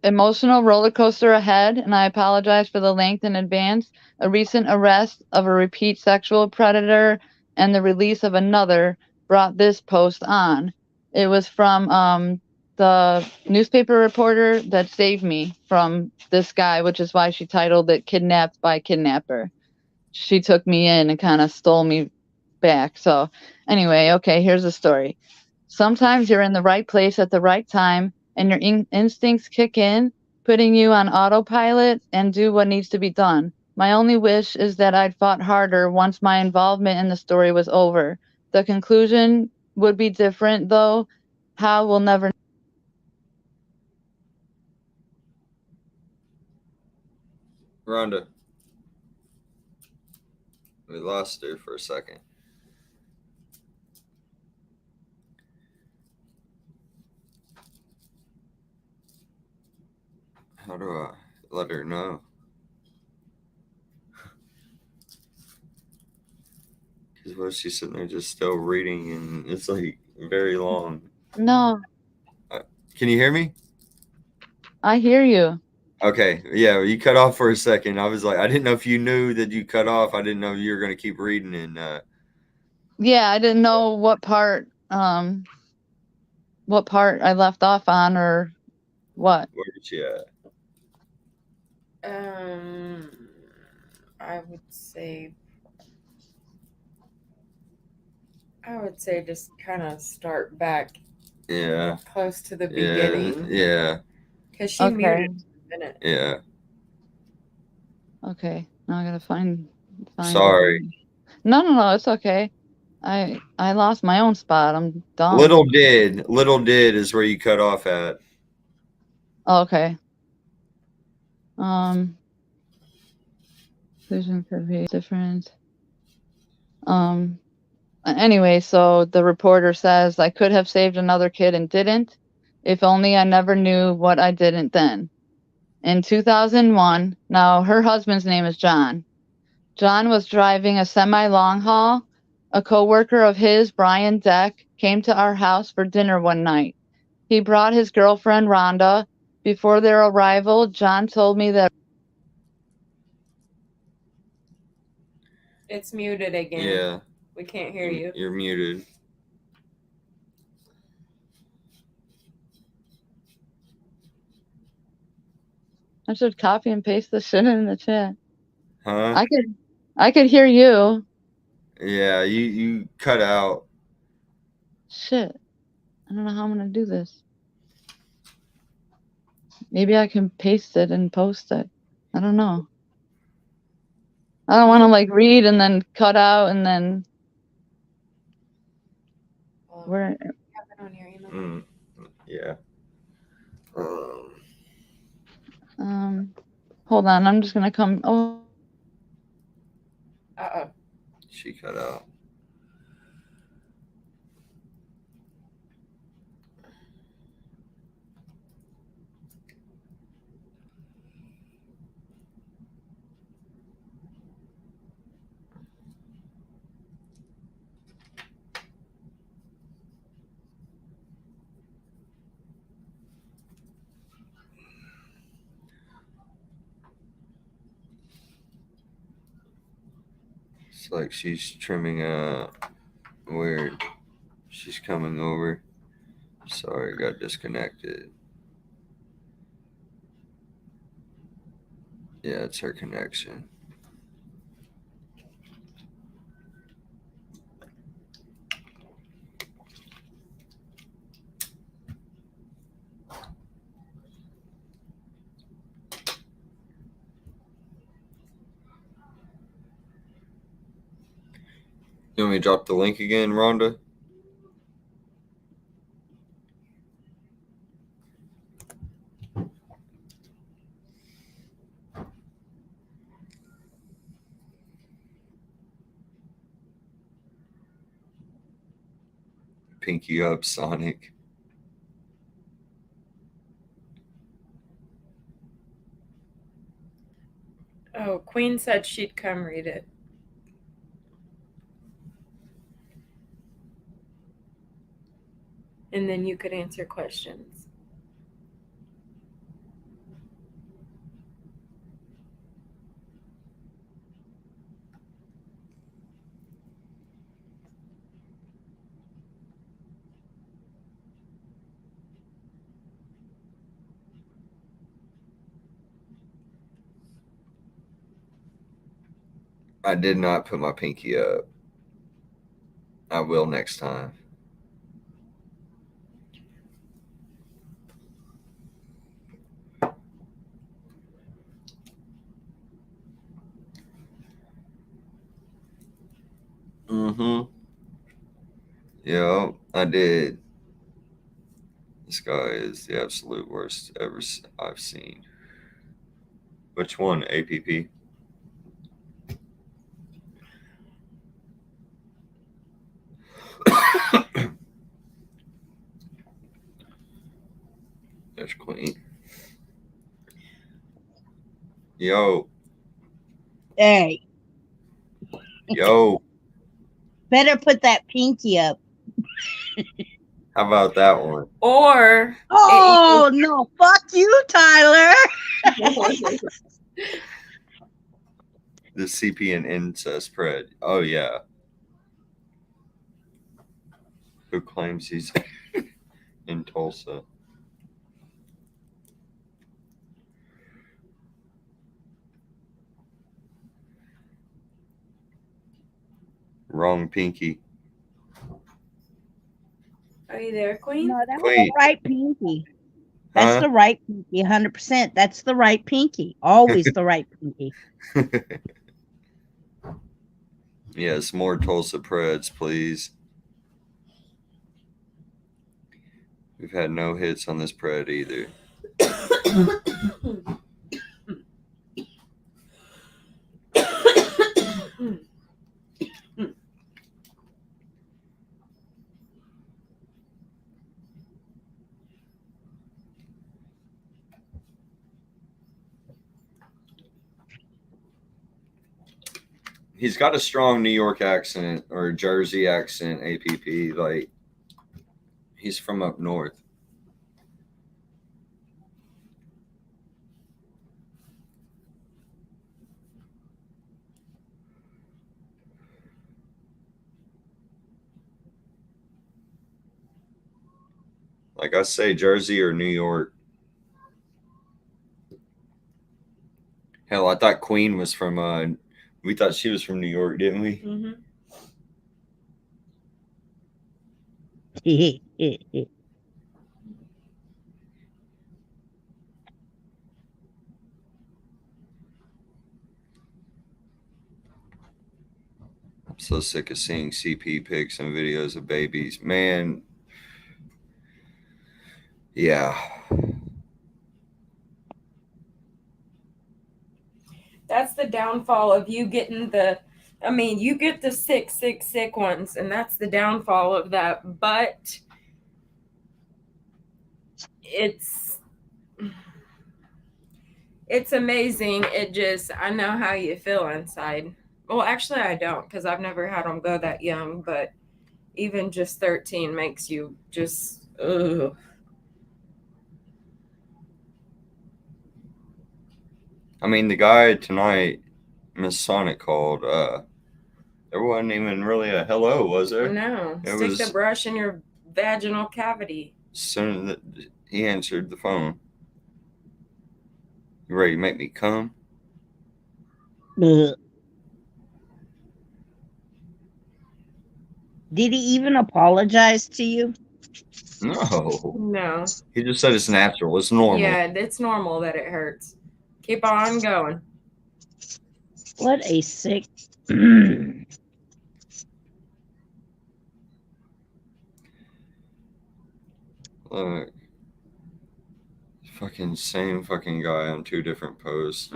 Speaker 7: emotional roller coaster ahead, and I apologize for the length in advance. A recent arrest of a repeat sexual predator and the release of another brought this post on. It was from the newspaper reporter that saved me from this guy, which is why she titled it Kidnapped by Kidnapper. She took me in and kind of stole me back. So anyway, okay, here's the story. Sometimes you're in the right place at the right time and your instincts kick in, putting you on autopilot and do what needs to be done. My only wish is that I'd fought harder once my involvement in the story was over. The conclusion would be different, though. How we'll never.
Speaker 1: Rhonda. We lost her for a second. How do I let her know? Because what she's sitting there just still reading, and it's like very long.
Speaker 7: No.
Speaker 1: Can you hear me?
Speaker 7: I hear you.
Speaker 1: Okay. Yeah, you cut off for a second. I was like, I didn't know if you knew that you cut off. I didn't know you were going to keep reading. And
Speaker 7: yeah, I didn't know what part I left off on or what.
Speaker 1: Where did she at?
Speaker 2: I would say just kind of start back.
Speaker 1: Yeah.
Speaker 2: Close to the beginning.
Speaker 1: Yeah.
Speaker 2: Because she muted in a minute.
Speaker 1: Yeah.
Speaker 7: Okay. Now I gotta find.
Speaker 1: Sorry.
Speaker 7: No. It's okay. I lost my own spot. I'm dumb.
Speaker 1: Little did is where you cut off at.
Speaker 7: Oh, okay. Vision could be different. Anyway, so the reporter says I could have saved another kid and didn't. If only I never knew what I didn't then. In 2001, now her husband's name is John. John was driving a semi-long haul. A coworker of his, Brian Deck, came to our house for dinner one night. He brought his girlfriend, Rhonda. Before their arrival, John told me that
Speaker 2: it's muted again.
Speaker 1: Yeah.
Speaker 2: We can't hear you.
Speaker 1: You're muted.
Speaker 7: I should copy and paste the shit in the chat.
Speaker 1: Huh?
Speaker 7: I could hear you.
Speaker 1: Yeah, you cut out.
Speaker 7: Shit. I don't know how I'm gonna do this. Maybe I can paste it and post it. I don't know. I don't want to like read and then cut out and then where.
Speaker 2: Have it on your email.
Speaker 1: Yeah.
Speaker 7: Hold on. I'm just gonna come. Oh.
Speaker 1: She cut out. It's like she's trimming weird. She's coming over. Sorry, got disconnected. Yeah, it's her connection. You want me to drop the link again, Rhonda? Pinky up, Sonic.
Speaker 2: Oh, Queen said she'd come read it. And then you could answer questions.
Speaker 1: I did not put my pinky up. I will next time. Yeah, I did. This guy is the absolute worst ever I've seen. Which one? APP? There's Queen. Yo.
Speaker 5: Hey.
Speaker 1: Yo.
Speaker 5: Better put that pinky up.
Speaker 1: How about that one?
Speaker 2: Or
Speaker 5: oh no, fuck you, Tyler.
Speaker 1: The CP and incest spread. Oh yeah. Who claims he's in Tulsa? Wrong pinky.
Speaker 2: Are you there, Queen?
Speaker 5: No, that's
Speaker 1: Queen.
Speaker 5: the right pinky. That's
Speaker 1: Huh?
Speaker 5: the right pinky, 100%. That's the right pinky. Always the right pinky.
Speaker 1: Yes, more Tulsa Preds, please. We've had no hits on this Pred either. He's got a strong New York accent or Jersey accent, APP. Like, he's from up north. Like I say, Jersey or New York. Hell, I thought Queen was from, we thought she was from New York, didn't we?
Speaker 2: Mm-hmm.
Speaker 1: So sick of seeing CP pics and videos of babies. Man. Yeah.
Speaker 2: That's the downfall of you getting you get the sick ones, and that's the downfall of that. But it's amazing. I know how you feel inside. Well, actually, I don't, because I've never had them go that young, but even just 13 makes you just, ugh.
Speaker 1: I mean, the guy tonight, Miss Sonic called, there wasn't even really a hello, was there?
Speaker 2: No,
Speaker 1: It
Speaker 2: stick
Speaker 1: was
Speaker 2: the brush in your vaginal cavity.
Speaker 1: as soon as he answered the phone. You ready to make me come?
Speaker 5: Ugh. Did he even apologize to you?
Speaker 1: No.
Speaker 2: No.
Speaker 1: He just said it's natural. It's normal.
Speaker 2: Yeah, it's normal that it hurts. Keep on going.
Speaker 5: What a sick.
Speaker 1: Look. Fucking same fucking guy on 2 different posts.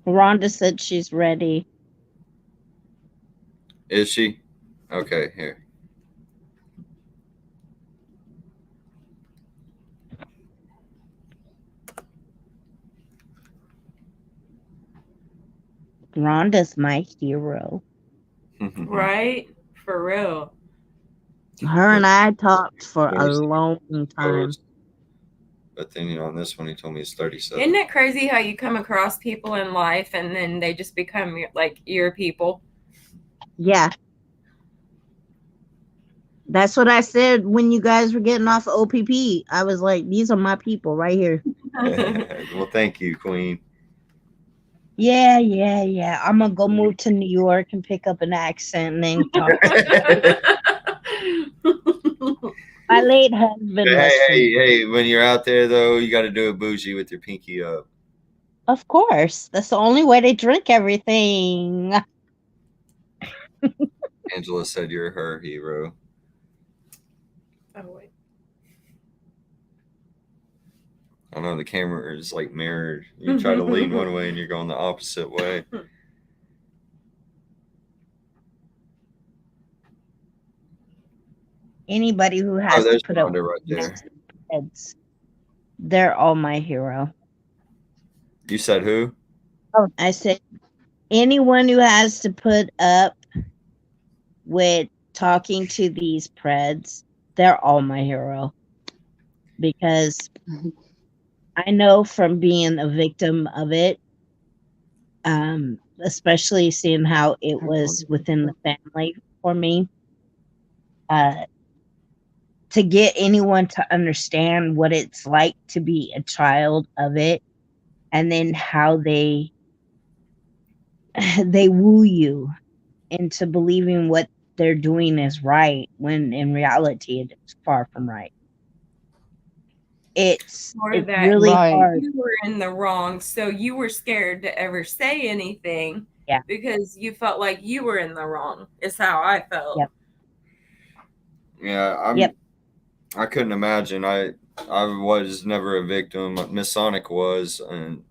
Speaker 5: Rhonda said she's ready.
Speaker 1: Is she? Okay, here.
Speaker 5: Rhonda's my hero.
Speaker 2: Right? For real.
Speaker 5: Her and I talked for a long time.
Speaker 1: But then, on this one, he told me it's 37.
Speaker 2: Isn't it crazy how you come across people in life and then they just become like your people?
Speaker 5: Yeah. That's what I said when you guys were getting off OPP. I was like, these are my people right here.
Speaker 1: Well, thank you, Queen.
Speaker 5: Yeah. I'm going to go move to New York and pick up an accent and then talk. My late husband.
Speaker 1: Hey, when you're out there, though, you got to do a bougie with your pinky up.
Speaker 5: Of course. That's the only way they drink everything.
Speaker 1: Angela said you're her hero.
Speaker 2: Oh, wait.
Speaker 1: I know the camera is like mirrored. You try to lean one way and you're going the opposite way.
Speaker 5: Anybody who has to put up
Speaker 1: right there.
Speaker 5: Heads, they're all my hero.
Speaker 1: You said who?
Speaker 5: Oh, I said anyone who has to put up with talking to these preds, they're all my hero. Because I know from being a victim of it, especially seeing how it was within the family for me, to get anyone to understand what it's like to be a child of it, and then how they woo you into believing what they're doing is right when in reality it's far from right. It's really hard.
Speaker 2: You were in the wrong, so you were scared to ever say anything.
Speaker 5: Yeah.
Speaker 2: Because you felt like you were in the wrong, is how I felt.
Speaker 5: Yep.
Speaker 1: Yeah, I couldn't imagine. I was never a victim. Miss Sonic was, and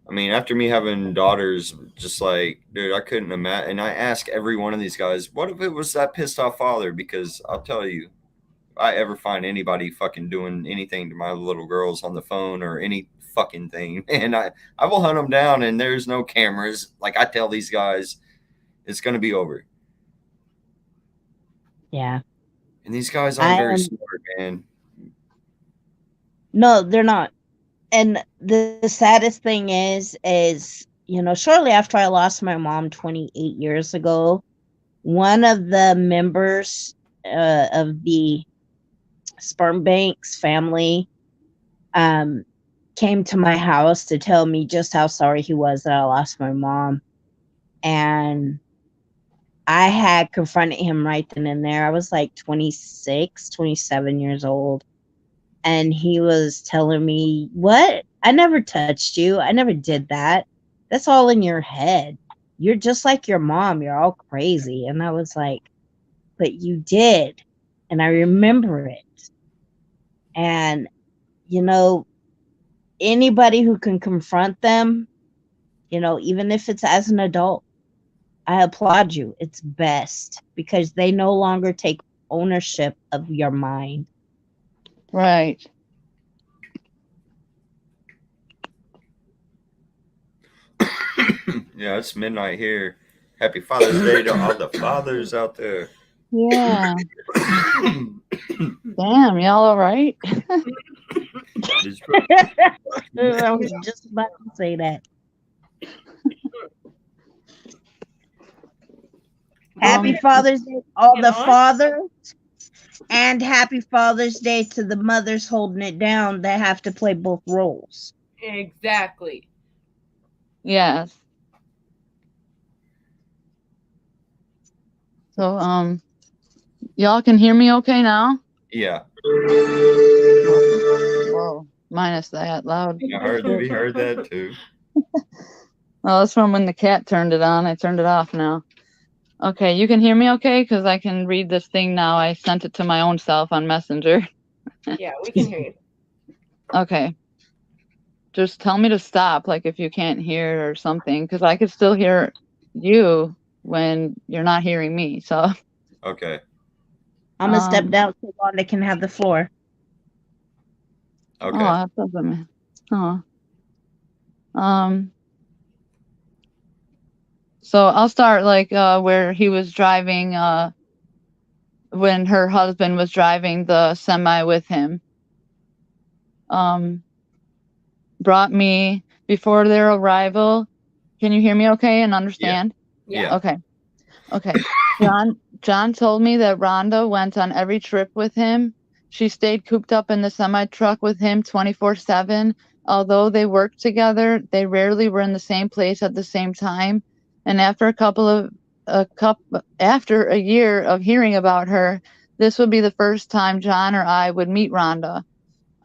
Speaker 1: after me having daughters, just like, dude, I couldn't imagine. And I ask every one of these guys, what if it was that pissed off father? Because I'll tell you, if I ever find anybody fucking doing anything to my little girls on the phone or any fucking thing, and I will hunt them down, and there's no cameras. Like, I tell these guys, it's going to be over.
Speaker 5: Yeah.
Speaker 1: And these guys aren't very smart, man.
Speaker 5: No, they're not. And the saddest thing is, shortly after I lost my mom 28 years ago, one of the members of the sperm bank's family came to my house to tell me just how sorry he was that I lost my mom. And I had confronted him right then and there. I was like 26, 27 years old. And he was telling me, what? I never touched you. I never did that. That's all in your head. you're just like your mom. You're all crazy. And I was like, but you did. And I remember it. And, you know, anybody who can confront them, you know, even if it's as an adult, I applaud you. It's best because they no longer take ownership of your mind.
Speaker 7: Right.
Speaker 1: Yeah, it's midnight here. Happy Father's Day to all the fathers out there.
Speaker 7: Yeah. Damn, y'all all right?
Speaker 1: It's
Speaker 5: I was just about to say that. Happy Father's Day to all the fathers, and happy Father's Day to the mothers holding it down that have to play both roles.
Speaker 2: Exactly.
Speaker 7: Yes. So, y'all can hear me okay now?
Speaker 1: Yeah.
Speaker 7: Whoa, minus that loud.
Speaker 1: We heard that too.
Speaker 7: Well, that's from when the cat turned it on. I turned it off now. Okay, you can hear me okay? Because I can read this thing now. I sent it to my own self on Messenger.
Speaker 2: Yeah, we can hear you.
Speaker 7: Okay. Just tell me to stop, like if you can't hear or something, because I could still hear you when you're not hearing me. So
Speaker 1: Okay.
Speaker 5: I'm gonna step down so Wanda can have the floor.
Speaker 1: Okay.
Speaker 7: Oh, that doesn't. Oh. So I'll start like where he was driving when her husband was driving the semi with him. Brought me before their arrival. Can you hear me okay and understand?
Speaker 2: Yeah.
Speaker 7: Okay. Okay. John told me that Rhonda went on every trip with him. She stayed cooped up in the semi truck with him 24/7. Although they worked together, they rarely were in the same place at the same time. And after after a year of hearing about her, this would be the first time John or I would meet Rhonda.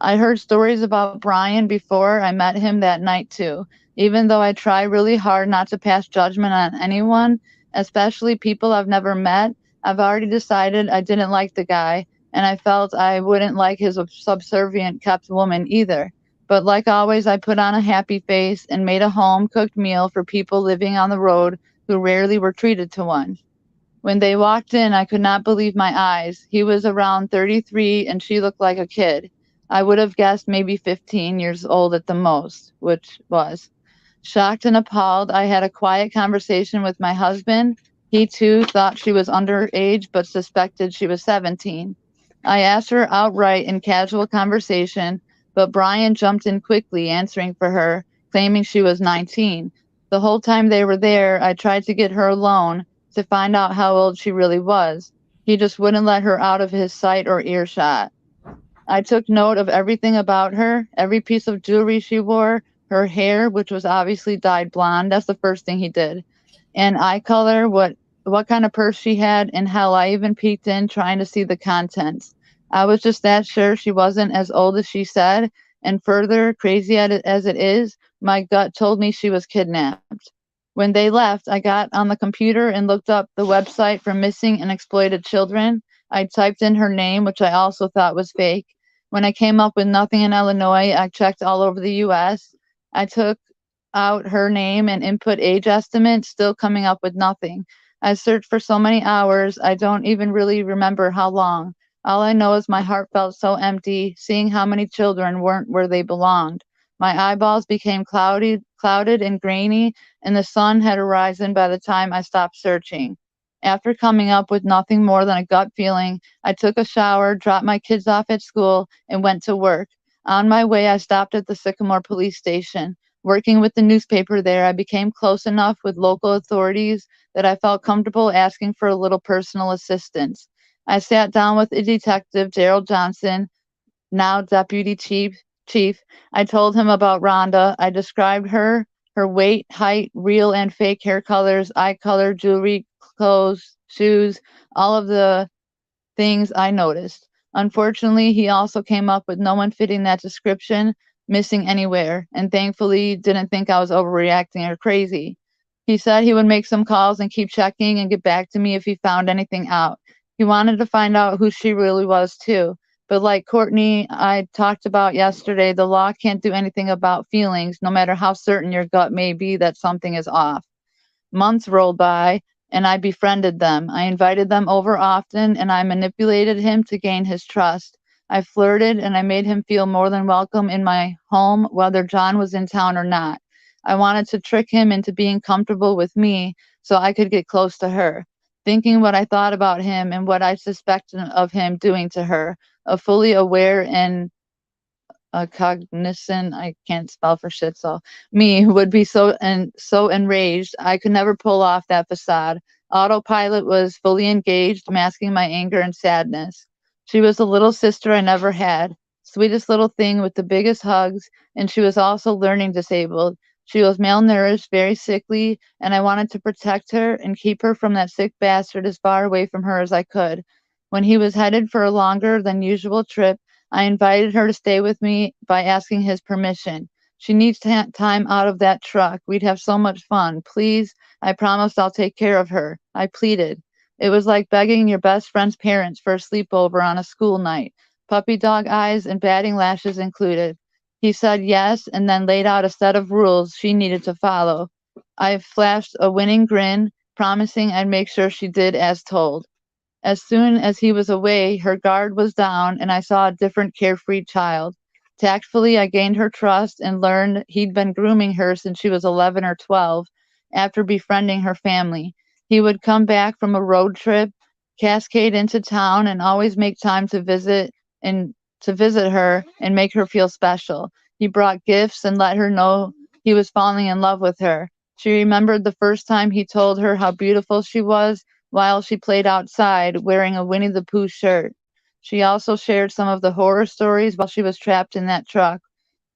Speaker 7: I heard stories about Brian before I met him that night too. Even though I try really hard not to pass judgment on anyone, especially people I've never met, I've already decided I didn't like the guy, and I felt I wouldn't like his subservient kept woman either. But like always, I put on a happy face and made a home-cooked meal for people living on the road who rarely were treated to one. When they walked in, I could not believe my eyes. He was around 33 and she looked like a kid. I would have guessed maybe 15 years old at the most, which was. Shocked and appalled, I had a quiet conversation with my husband. He too thought she was underage but suspected she was 17. I asked her outright in casual conversation, but Brian jumped in quickly, answering for her, claiming she was 19. The whole time they were there, I tried to get her alone to find out how old she really was. He just wouldn't let her out of his sight or earshot. I took note of everything about her, every piece of jewelry she wore, her hair, which was obviously dyed blonde. That's the first thing he did. And eye color, what kind of purse she had, and hell, I even peeked in trying to see the contents. I was just that sure she wasn't as old as she said, and further, crazy as it is, my gut told me she was kidnapped. When they left, I got on the computer and looked up the website for missing and exploited children. I typed in her name, which I also thought was fake. When I came up with nothing in Illinois, I checked all over the US. I took out her name and input age estimate, still coming up with nothing. I searched for so many hours, I don't even really remember how long. All I know is my heart felt so empty, seeing how many children weren't where they belonged. My eyeballs became clouded and grainy, and the sun had arisen by the time I stopped searching. After coming up with nothing more than a gut feeling, I took a shower, dropped my kids off at school, and went to work. On my way, I stopped at the Sycamore police station. Working with the newspaper there, I became close enough with local authorities that I felt comfortable asking for a little personal assistance. I sat down with a detective, Gerald Johnson, now deputy chief. I told him about Rhonda. I described her weight, height, real and fake hair colors, eye color, jewelry, clothes, shoes, all of the things I noticed. Unfortunately, he also came up with no one fitting that description, missing anywhere, and thankfully didn't think I was overreacting or crazy. He said he would make some calls and keep checking and get back to me if he found anything out. He wanted to find out who she really was too. But like Courtney I talked about yesterday, the law can't do anything about feelings, no matter how certain your gut may be that something is off. Months rolled by, and I befriended them. I invited them over often, and I manipulated him to gain his trust. I flirted, and I made him feel more than welcome in my home, whether John was in town or not. I wanted to trick him into being comfortable with me so I could get close to her, thinking what I thought about him and what I suspected of him doing to her, a fully aware and a cognizant, I can't spell for shit, so me would be so enraged I could never pull off that facade. Autopilot was fully engaged, masking my anger and sadness. She was the little sister I never had, sweetest little thing with the biggest hugs, and she was also learning disabled. She was malnourished, very sickly, and I wanted to protect her and keep her from that sick bastard as far away from her as I could. When he was headed for a longer than usual trip, I invited her to stay with me by asking his permission. She needs time out of that truck. We'd have so much fun. Please, I promised I'll take care of her. I pleaded. It was like begging your best friend's parents for a sleepover on a school night, puppy dog eyes and batting lashes included. He said yes and then laid out a set of rules she needed to follow. I flashed a winning grin, promising I'd make sure she did as told. As soon as he was away, her guard was down, and I saw a different carefree child. Tactfully, I gained her trust and learned he'd been grooming her since she was 11 or 12, after befriending her family. He would come back from a road trip, cascade into town, and always make time to visit her and make her feel special. He brought gifts and let her know he was falling in love with her. She remembered the first time he told her how beautiful she was while she played outside wearing a Winnie the Pooh shirt. She also shared some of the horror stories while she was trapped in that truck,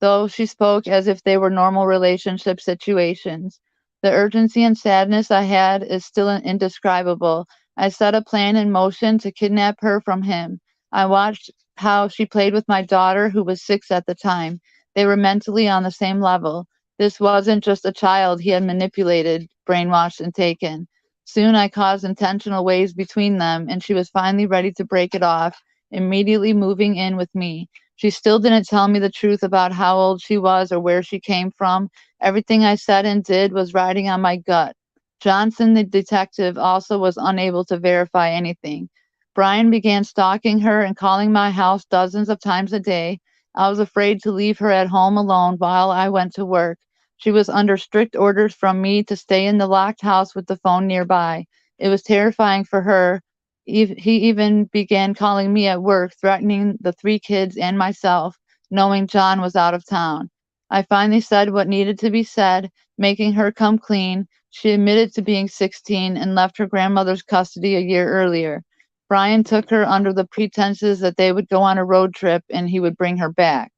Speaker 7: though she spoke as if they were normal relationship situations. The urgency and sadness I had is still indescribable. I set a plan in motion to kidnap her from him. I watched how she played with my daughter, who was 6 at the time. They were mentally on the same level. This wasn't just a child he had manipulated, brainwashed, and taken. Soon I caused intentional waves between them, and she was finally ready to break it off, immediately moving in with me. She still didn't tell me the truth about how old she was or where she came from. Everything I said and did was riding on my gut. Johnson, the detective, also was unable to verify anything. Brian began stalking her and calling my house dozens of times a day. I was afraid to leave her at home alone while I went to work. She was under strict orders from me to stay in the locked house with the phone nearby. It was terrifying for her. He even began calling me at work, threatening the 3 kids and myself, knowing John was out of town. I finally said what needed to be said, making her come clean. She admitted to being 16 and left her grandmother's custody a year earlier. Brian took her under the pretenses that they would go on a road trip and he would bring her back.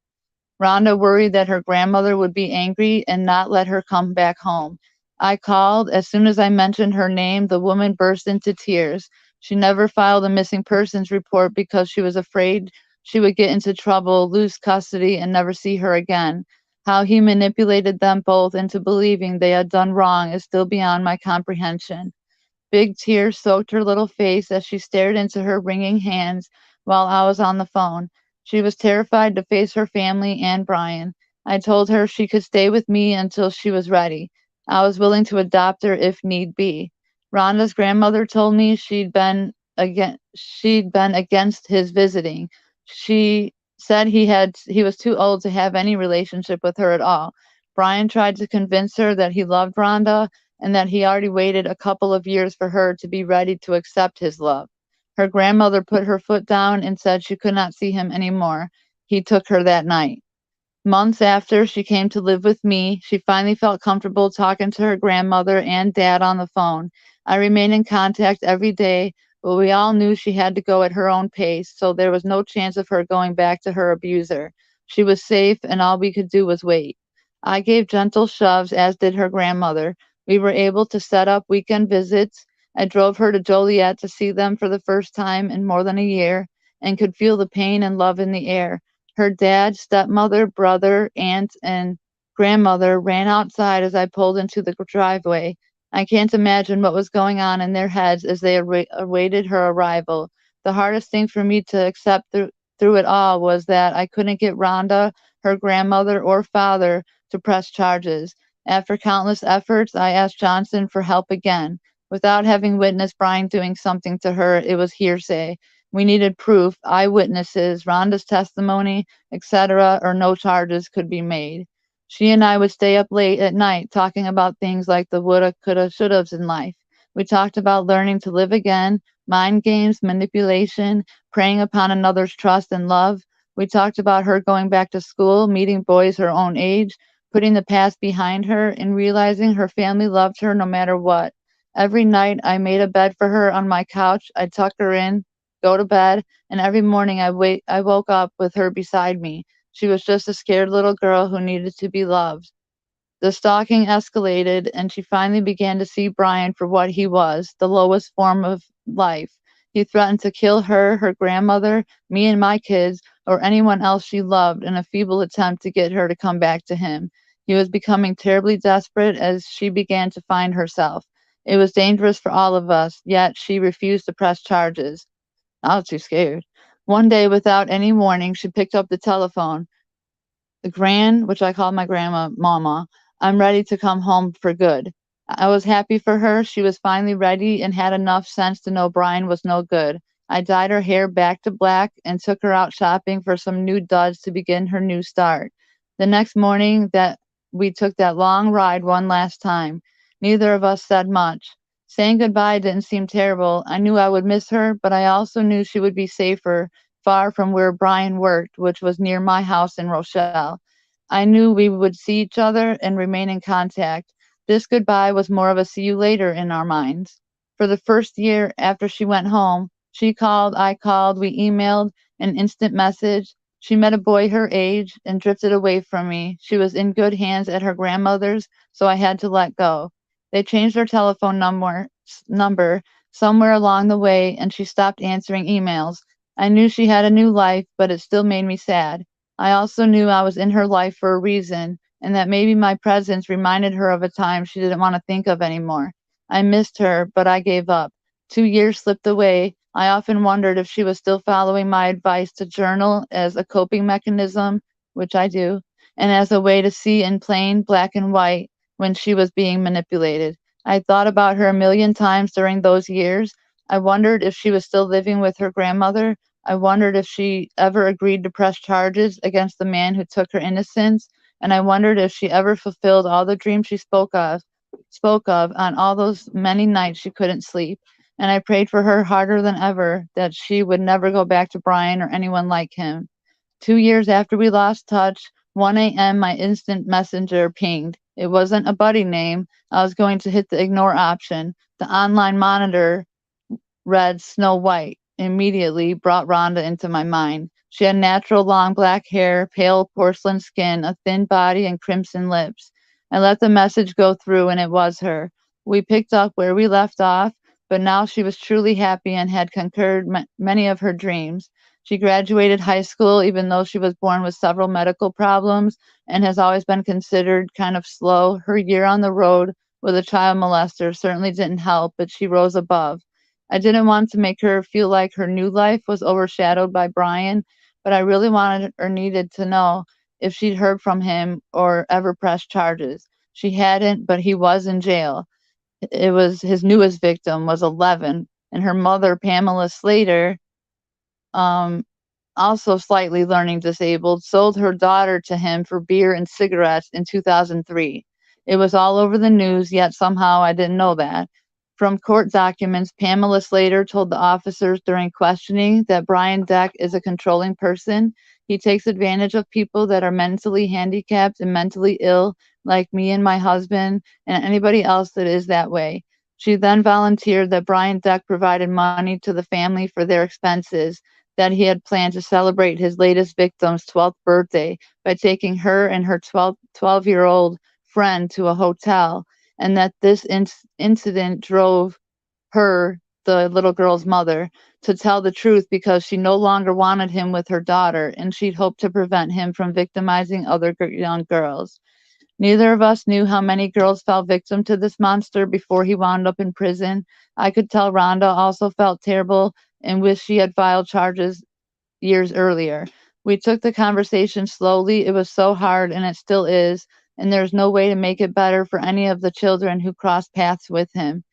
Speaker 7: Rhonda worried that her grandmother would be angry and not let her come back home. I called. As soon as I mentioned her name, the woman burst into tears. She never filed a missing persons report because she was afraid she would get into trouble, lose custody, and never see her again. How he manipulated them both into believing they had done wrong is still beyond my comprehension. Big tears soaked her little face as she stared into her wringing hands while I was on the phone. She was terrified to face her family and Brian. I told her she could stay with me until she was ready. I was willing to adopt her if need be. Rhonda's grandmother told me she'd been against his visiting. She said he was too old to have any relationship with her at all. Brian tried to convince her that he loved Rhonda and that he already waited a couple of years for her to be ready to accept his love. Her grandmother put her foot down and said she could not see him anymore. He took her that night. Months after she came to live with me, she finally felt comfortable talking to her grandmother and dad on the phone. I remained in contact every day, but we all knew she had to go at her own pace, so there was no chance of her going back to her abuser. She was safe, and all we could do was wait. I gave gentle shoves, as did her grandmother. We were able to set up weekend visits. I drove her to Joliet to see them for the first time in more than a year and could feel the pain and love in the air. Her dad, stepmother, brother, aunt, and grandmother ran outside as I pulled into the driveway. I can't imagine what was going on in their heads as they awaited her arrival. The hardest thing for me to accept through it all was that I couldn't get Rhonda, her grandmother, or father to press charges. After countless efforts, I asked Johnson for help again. Without having witnessed Brian doing something to her, it was hearsay. We needed proof, eyewitnesses, Rhonda's testimony, etc., or no charges could be made. She and I would stay up late at night talking about things like the woulda, coulda, shouldas in life. We talked about learning to live again, mind games, manipulation, preying upon another's trust and love. We talked about her going back to school, meeting boys her own age, putting the past behind her, and realizing her family loved her no matter what. Every night I made a bed for her on my couch. I'd tuck her in, go to bed, and every morning I woke up with her beside me. She was just a scared little girl who needed to be loved. The stalking escalated, and she finally began to see Brian for what he was, the lowest form of life. He threatened to kill her, her grandmother, me and my kids, or anyone else she loved in a feeble attempt to get her to come back to him. He was becoming terribly desperate as she began to find herself. It was dangerous for all of us, yet she refused to press charges. I was too scared. One day, without any warning, she picked up the telephone. Which I called my grandma, Mama, I'm ready to come home for good. I was happy for her. She was finally ready and had enough sense to know Brian was no good. I dyed her hair back to black and took her out shopping for some new duds to begin her new start. The next morning that we took that long ride one last time. Neither of us said much. Saying goodbye didn't seem terrible. I knew I would miss her, but I also knew she would be safer far from where Brian worked, which was near my house in Rochelle. I knew we would see each other and remain in contact. This goodbye was more of a see you later in our minds. For the first year after she went home, she called, I called, we emailed, an instant message. She met a boy her age and drifted away from me. She was in good hands at her grandmother's, so I had to let go. They changed her telephone number somewhere along the way, and she stopped answering emails. I knew she had a new life, but it still made me sad. I also knew I was in her life for a reason, and that maybe my presence reminded her of a time she didn't want to think of anymore. I missed her, but I gave up. 2 years slipped away. I often wondered if she was still following my advice to journal as a coping mechanism, which I do, and as a way to see in plain black and white when she was being manipulated. I thought about her a million times during those years. I wondered if she was still living with her grandmother. I wondered if she ever agreed to press charges against the man who took her innocence, and I wondered if she ever fulfilled all the dreams she spoke of on all those many nights she couldn't sleep. And I prayed for her harder than ever that she would never go back to Brian or anyone like him. 2 years after we lost touch, 1 a.m. my instant messenger pinged. It wasn't a buddy name. I was going to hit the ignore option. The online monitor read Snow White. Immediately brought Rhonda into my mind. She had natural long black hair, pale porcelain skin, a thin body, and crimson lips. I let the message go through, and it was her. We picked up where we left off, but now she was truly happy and had conquered many of her dreams. She graduated high school, even though she was born with several medical problems and has always been considered kind of slow. Her year on the road with a child molester certainly didn't help, but she rose above. I didn't want to make her feel like her new life was overshadowed by Brian, but I really wanted or needed to know if she'd heard from him or ever pressed charges. She hadn't, but he was in jail. It was his newest victim was 11, and her mother, Pamela Slater, um, also slightly learning disabled, sold her daughter to him for beer and cigarettes in 2003. It was all over the news, yet somehow I didn't know that. From court documents, Pamela Slater told the officers during questioning that Brian Deck is a controlling person. He takes advantage of people that are mentally handicapped and mentally ill, like me and my husband, and anybody else that is that way. She then volunteered that Brian Deck provided money to the family for their expenses, that he had planned to celebrate his latest victim's 12th birthday by taking her and her 12-year-old friend to a hotel, and that this incident drove her, the little girl's mother, to tell the truth because she no longer wanted him with her daughter, and she'd hoped to prevent him from victimizing other young girls. Neither of us knew how many girls fell victim to this monster before he wound up in prison. I could tell Rhonda also felt terrible and wished she had filed charges years earlier. We took the conversation slowly. It was so hard, and it still is, and there's no way to make it better for any of the children who crossed paths with him.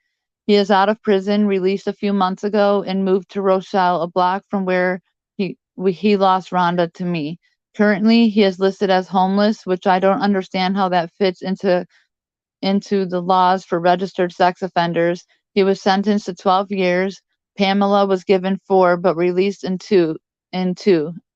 Speaker 7: He is out of prison, released a few months ago, and moved to Rochelle, a block from where he lost Rhonda to me. Currently, he is listed as homeless, which I don't understand how that fits into the laws for registered sex offenders. He was sentenced to 12 years. Pamela was given 4, but released in two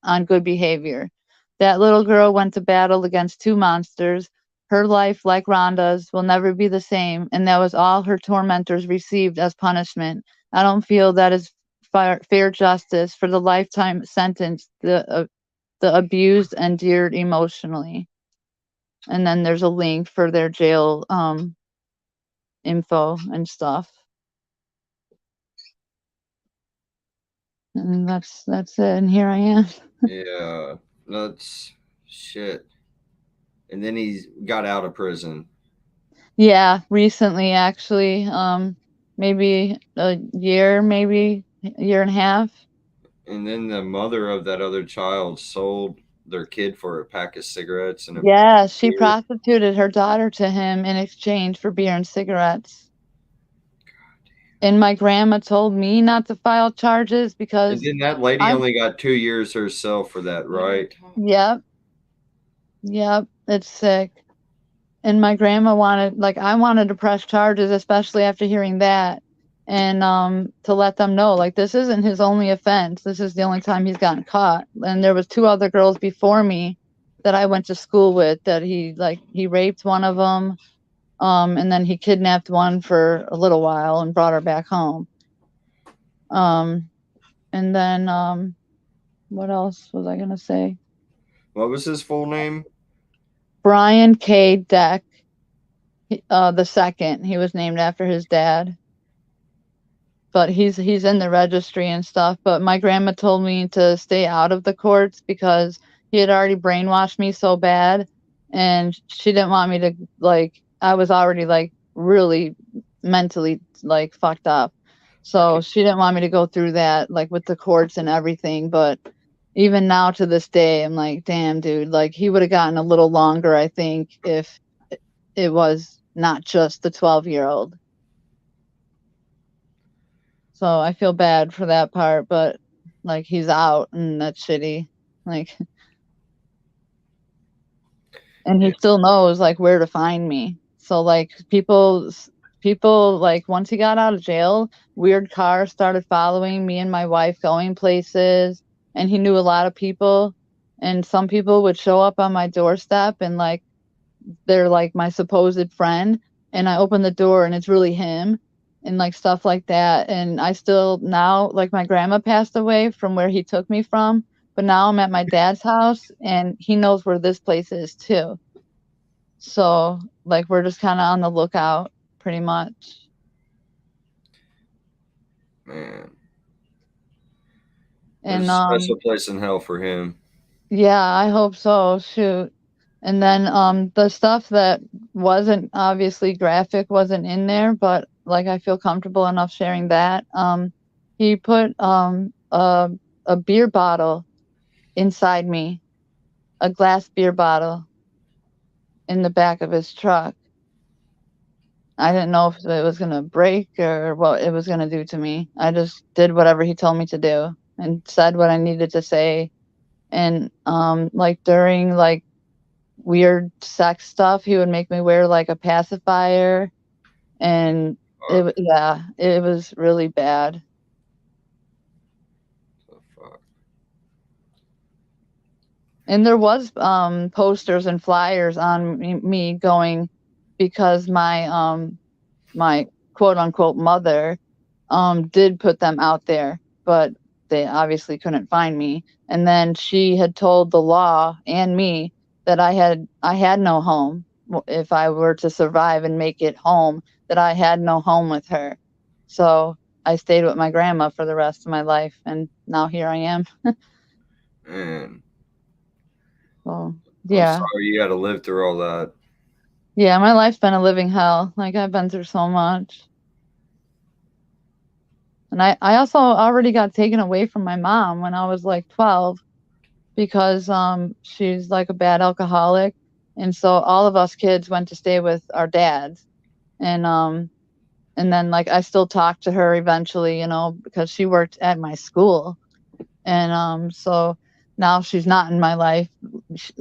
Speaker 7: on good behavior. That little girl went to battle against 2 monsters. Her life, like Rhonda's, will never be the same, and that was all her tormentors received as punishment. I don't feel that is fair justice for the lifetime sentence the abused endured emotionally. And then there's a link for their jail info and stuff. And that's it. And here I am.
Speaker 1: Yeah, that's shit. And then he got out of prison.
Speaker 7: Yeah, recently actually. Maybe a year, maybe a year and a half.
Speaker 1: And then the mother of that other child sold their kid for a pack of cigarettes and a
Speaker 7: Yeah, she
Speaker 1: beer.
Speaker 7: prostituted her daughter to him in exchange for beer and cigarettes. And my grandma told me not to file charges
Speaker 1: And
Speaker 7: because
Speaker 1: then that lady only got 2 years herself for that, right?
Speaker 7: Yep, it's sick. And my grandma I wanted to press charges, especially after hearing that, and to let them know, like, this isn't his only offense. This is the only time he's gotten caught. And there was 2 other girls before me that I went to school with that he raped one of them, and then he kidnapped one for a little while and brought her back home. And then what else was I gonna say?
Speaker 1: What was his full name?
Speaker 7: Brian K. Deck. The second. He was named after his dad. But he's in the registry and stuff. But my grandma told me to stay out of the courts because he had already brainwashed me so bad, and she didn't want me to I was already really mentally fucked up. So she didn't want me to go through that with the courts and everything. But even now to this day, I'm like, damn, dude, he would have gotten a little longer, I think, if it was not just the 12-year-old. So I feel bad for that part, but he's out and that's shitty. And he still knows where to find me. So people once he got out of jail, weird cars started following me and my wife going places, and he knew a lot of people, and some people would show up on my doorstep and they're my supposed friend, and I open the door and it's really him and stuff like that. And I still now my grandma passed away from where he took me from, but now I'm at my dad's house and he knows where this place is too. So we're just kind of on the lookout pretty much.
Speaker 1: Man.
Speaker 7: And
Speaker 1: There's a special place in hell for him.
Speaker 7: Yeah, I hope so. Shoot. And then the stuff that wasn't obviously graphic wasn't in there, but I feel comfortable enough sharing that. He put a beer bottle inside me, a glass beer bottle in the back of his truck. I didn't know if it was gonna break or what it was gonna do to me. I just did whatever he told me to do and said what I needed to say. And during weird sex stuff, he would make me wear a pacifier, and it was really bad.
Speaker 1: Oh, fuck.
Speaker 7: And there was posters and flyers on me going because my quote unquote mother did put them out there, but they obviously couldn't find me. And then she had told the law and me that I had no home if I were to survive and make it home, that I had no home with her. So I stayed with my grandma for the rest of my life, and now here I am.
Speaker 1: Man.
Speaker 7: So yeah.
Speaker 1: I'm sorry you had to live through all that.
Speaker 7: Yeah, my life's been a living hell. Like, I've been through so much. And I also already got taken away from my mom when I was like 12 because she's like a bad alcoholic. And so all of us kids went to stay with our dads. And then like I still talked to her eventually, you know, because she worked at my school. And so now she's not in my life.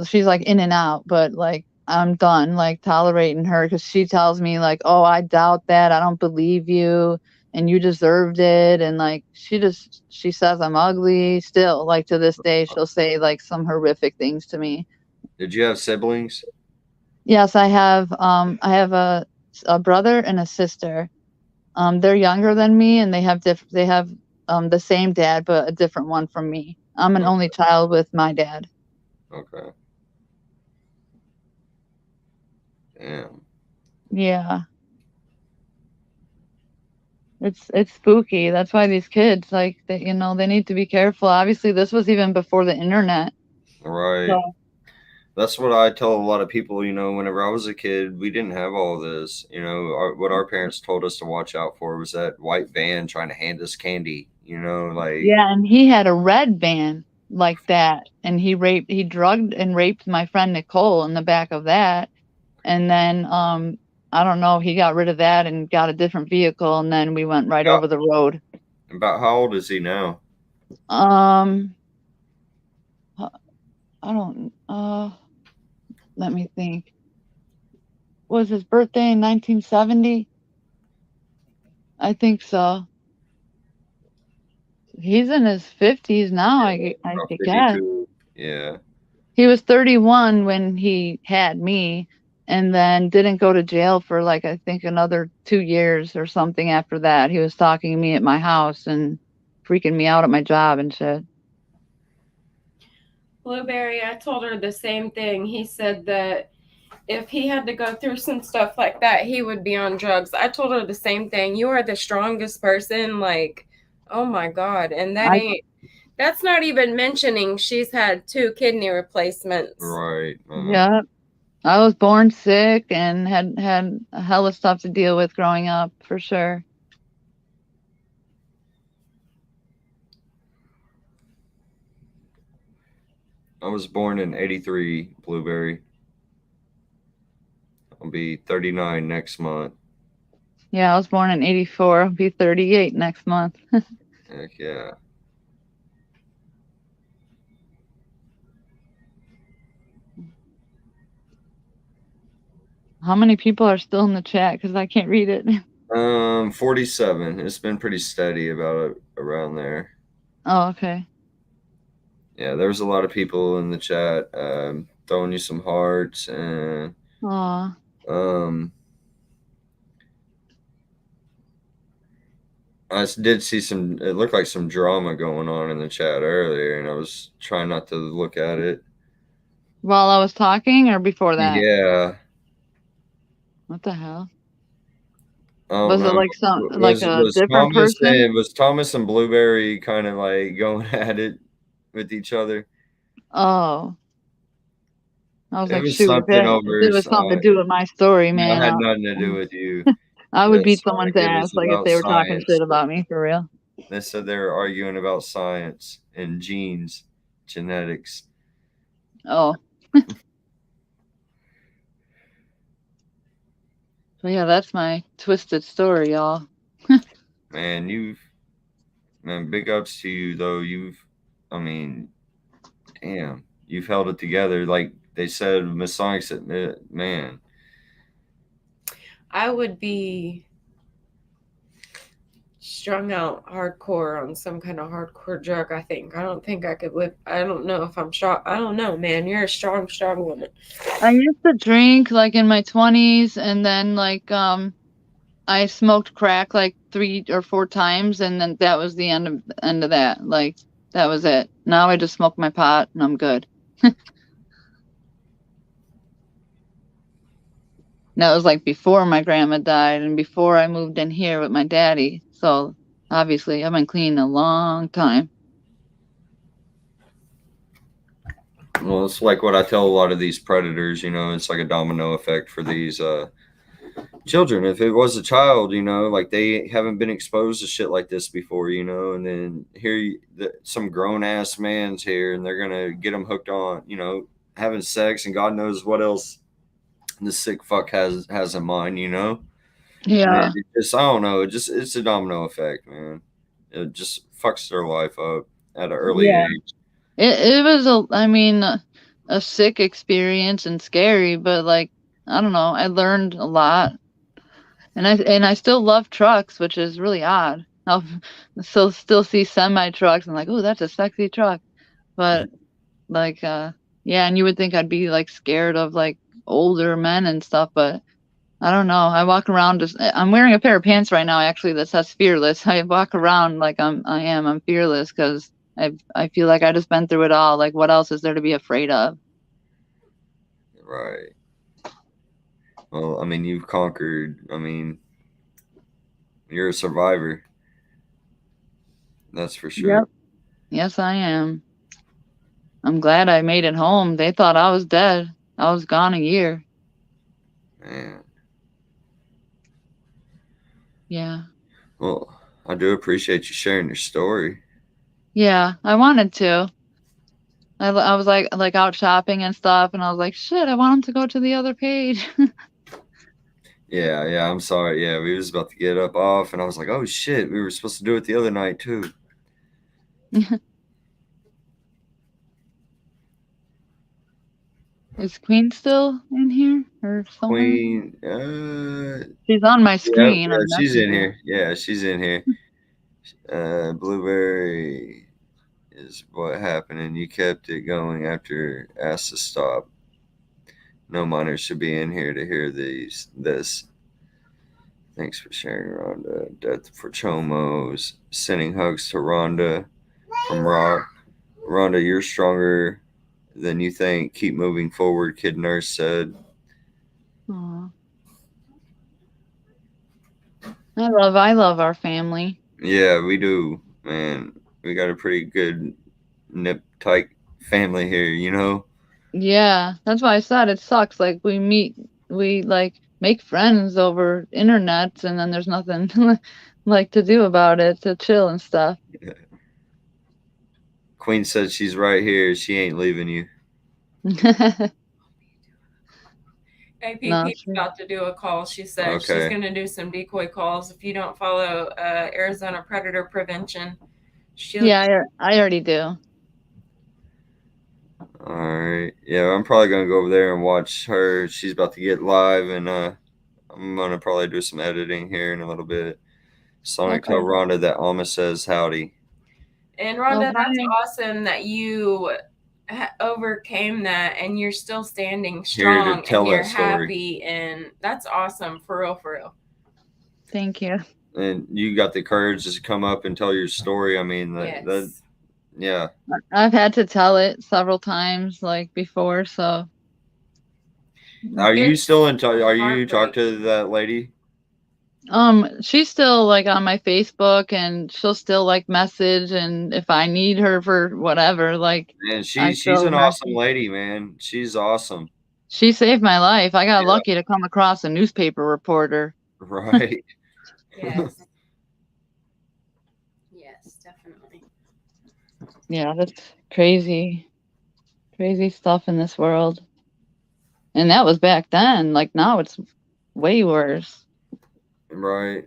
Speaker 7: She's like in and out, but like I'm done like tolerating her because she tells me like, oh, I doubt that. I don't believe you and you deserved it. And like she says I'm ugly still. Like to this day, she'll say like some horrific things to me.
Speaker 1: Did you have siblings?
Speaker 7: Yes, I have a brother and a sister. They're younger than me and they have the same dad but a different one from me. I'm an only child with my dad.
Speaker 1: Okay. Damn.
Speaker 7: Yeah. It's spooky. That's why these kids like they they need to be careful. Obviously this was even before the internet.
Speaker 1: Right.
Speaker 7: So,
Speaker 1: that's what I tell a lot of people, you know, whenever I was a kid, we didn't have all this. You know, what our parents told us to watch out for was that white van trying to hand us candy, you know, like.
Speaker 7: yeah, and he had a red van like that and he drugged and raped my friend Nicole in the back of that. And then I don't know, he got rid of that and got a different vehicle and then we went right over the road.
Speaker 1: About how old is he now?
Speaker 7: I don't let me think. Was his birthday in 1970? I think so. He's in his 50s now, I guess.
Speaker 1: Yeah.
Speaker 7: He was 31 when he had me and then didn't go to jail for like I think another 2 years or something after that. He was stalking me at my house and freaking me out at my job and shit.
Speaker 2: Blueberry, I told her the same thing. He said that if he had to go through some stuff like that, he would be on drugs. I told her the same thing. You are the strongest person. Like, oh my God. And that's not even mentioning she's had 2 kidney replacements.
Speaker 1: Right.
Speaker 7: Yeah. I was born sick and had a hell of stuff to deal with growing up, for sure.
Speaker 1: I was born in 83, Blueberry. I'll be 39 next month.
Speaker 7: Yeah, I was born in 84. I'll be 38 next month.
Speaker 1: Heck yeah.
Speaker 7: How many people are still in the chat? Because I can't read it.
Speaker 1: 47. It's been pretty steady about around there.
Speaker 7: Oh, okay.
Speaker 1: Yeah, there's a lot of people in the chat throwing you some hearts and
Speaker 7: Aw.
Speaker 1: I did see it looked like some drama going on in the chat earlier, and I was trying not to look at it.
Speaker 7: While I was talking or before that?
Speaker 1: Yeah.
Speaker 7: What the hell?
Speaker 1: Was
Speaker 7: it like a different person?
Speaker 1: Was Thomas and Blueberry kind of like going at it with each other?
Speaker 7: Oh. I was
Speaker 1: it
Speaker 7: like,
Speaker 1: was
Speaker 7: shoot,
Speaker 1: something
Speaker 7: it was something to do with my story, man.
Speaker 1: It had nothing to do with you.
Speaker 7: I would beat someone's ass like if they were talking shit about me, for real.
Speaker 1: They said they were arguing about science and genes, genetics.
Speaker 7: Oh. So yeah, that's my twisted story, y'all.
Speaker 1: Man, big ups to you though. Damn, you've held it together. Like they said, Masonic said, man.
Speaker 2: I would be strung out hardcore on some kind of hardcore drug, I think. I don't think I could live. I don't know if I'm strong. I don't know, man. You're a strong woman.
Speaker 7: I used to drink like in my 20s and then like I smoked crack like 3 or 4 times and then that was the end of that. Like that was it. Now I just smoke my pot and I'm good. That was like before my grandma died and before I moved in here with my daddy. So obviously I've been clean a long time.
Speaker 1: Well, it's like what I tell a lot of these predators, you know, it's like a domino effect for these children. If it was a child, you know, like they haven't been exposed to shit like this before, you know, and then some grown ass man's here and they're going to get them hooked on, you know, having sex and God knows what else the sick fuck has in mind, you know.
Speaker 7: Yeah.
Speaker 1: And it just, I don't know, it's a domino effect, man. It just fucks their life up at an early
Speaker 7: Yeah.
Speaker 1: age.
Speaker 7: It was a sick experience and scary, but like I don't know, I learned a lot, and I still love trucks, which is really odd. I'll still see semi trucks and like, oh, that's a sexy truck, but like yeah, and you would think I'd be like scared of like older men and stuff, but I don't know. I walk around I'm wearing a pair of pants right now actually that says fearless. I walk around like I'm fearless because I feel like I just been through it all. Like what else is there to be afraid of?
Speaker 1: Right. Well, I mean, you've conquered. I mean, you're a survivor. That's for sure.
Speaker 7: Yep. Yes, I am. I'm glad I made it home. They thought I was dead. I was gone a year.
Speaker 1: Man.
Speaker 7: Yeah.
Speaker 1: Well, I do appreciate you sharing your story.
Speaker 7: Yeah, I wanted to. I was like out shopping and stuff, and I was like, shit, I want him to go to the other page.
Speaker 1: Yeah, I'm sorry. Yeah, we was about to get up off, and I was like, oh shit, we were supposed to do it the other night too.
Speaker 7: Is Queen still in here or somewhere?
Speaker 1: Queen,
Speaker 7: She's on my
Speaker 1: yeah,
Speaker 7: screen. on
Speaker 1: she's in
Speaker 7: Messenger.
Speaker 1: here. Yeah, she's in here. Blueberry is what happened, and you kept it going after asked to stop. No minors should be in here to hear this. Thanks for sharing, Rhonda. Death for Chomos. Sending hugs to Rhonda from Rock. Rhonda, you're stronger than you think. Keep moving forward, Kid Nurse said.
Speaker 7: Aw. I love our family.
Speaker 1: Yeah, we do, man. We got a pretty good nip tight family here, you know?
Speaker 7: Yeah, that's why I said it sucks. Like we like make friends over internet, and then there's nothing like to do about it, to chill and stuff.
Speaker 1: Queen said she's right here. She ain't leaving you.
Speaker 7: No,
Speaker 2: APP's about to do a call. She said she's
Speaker 1: Okay.
Speaker 2: going to do some decoy calls if you don't follow Arizona Predator Prevention.
Speaker 7: yeah, I already do.
Speaker 1: All right. Yeah, I'm probably gonna go over there and watch her. She's about to get live, and I'm gonna probably do some editing here in a little bit. Sonic,
Speaker 7: Okay.
Speaker 1: tell Rhonda that Alma says howdy.
Speaker 2: And Rhonda,
Speaker 7: Oh,
Speaker 2: that's
Speaker 7: hi.
Speaker 2: awesome that you overcame that and you're still standing
Speaker 1: Here to
Speaker 2: strong
Speaker 1: tell
Speaker 2: and you're
Speaker 1: that story.
Speaker 2: happy, and that's awesome, for real, for real.
Speaker 7: Thank you.
Speaker 1: And you got the courage to come up and tell your story. I mean,
Speaker 2: Yes.
Speaker 1: yeah.
Speaker 7: I've had to tell it several times, like before. So,
Speaker 1: Are you
Speaker 2: It's
Speaker 1: still in touch? Are you
Speaker 2: heartbreak.
Speaker 1: talk to that lady?
Speaker 7: she's still like on my Facebook, and she'll still like message, and if I need her for whatever, like
Speaker 1: Man,
Speaker 7: I
Speaker 1: she's
Speaker 7: still
Speaker 1: an awesome
Speaker 7: message.
Speaker 1: lady, man. She's awesome.
Speaker 7: She saved my life. I got
Speaker 1: Yeah.
Speaker 7: lucky to come across a newspaper reporter.
Speaker 1: Right.
Speaker 2: Yes. Yes, definitely.
Speaker 7: Yeah, that's crazy stuff in this world. And that was back then. Like now it's way worse.
Speaker 1: Right.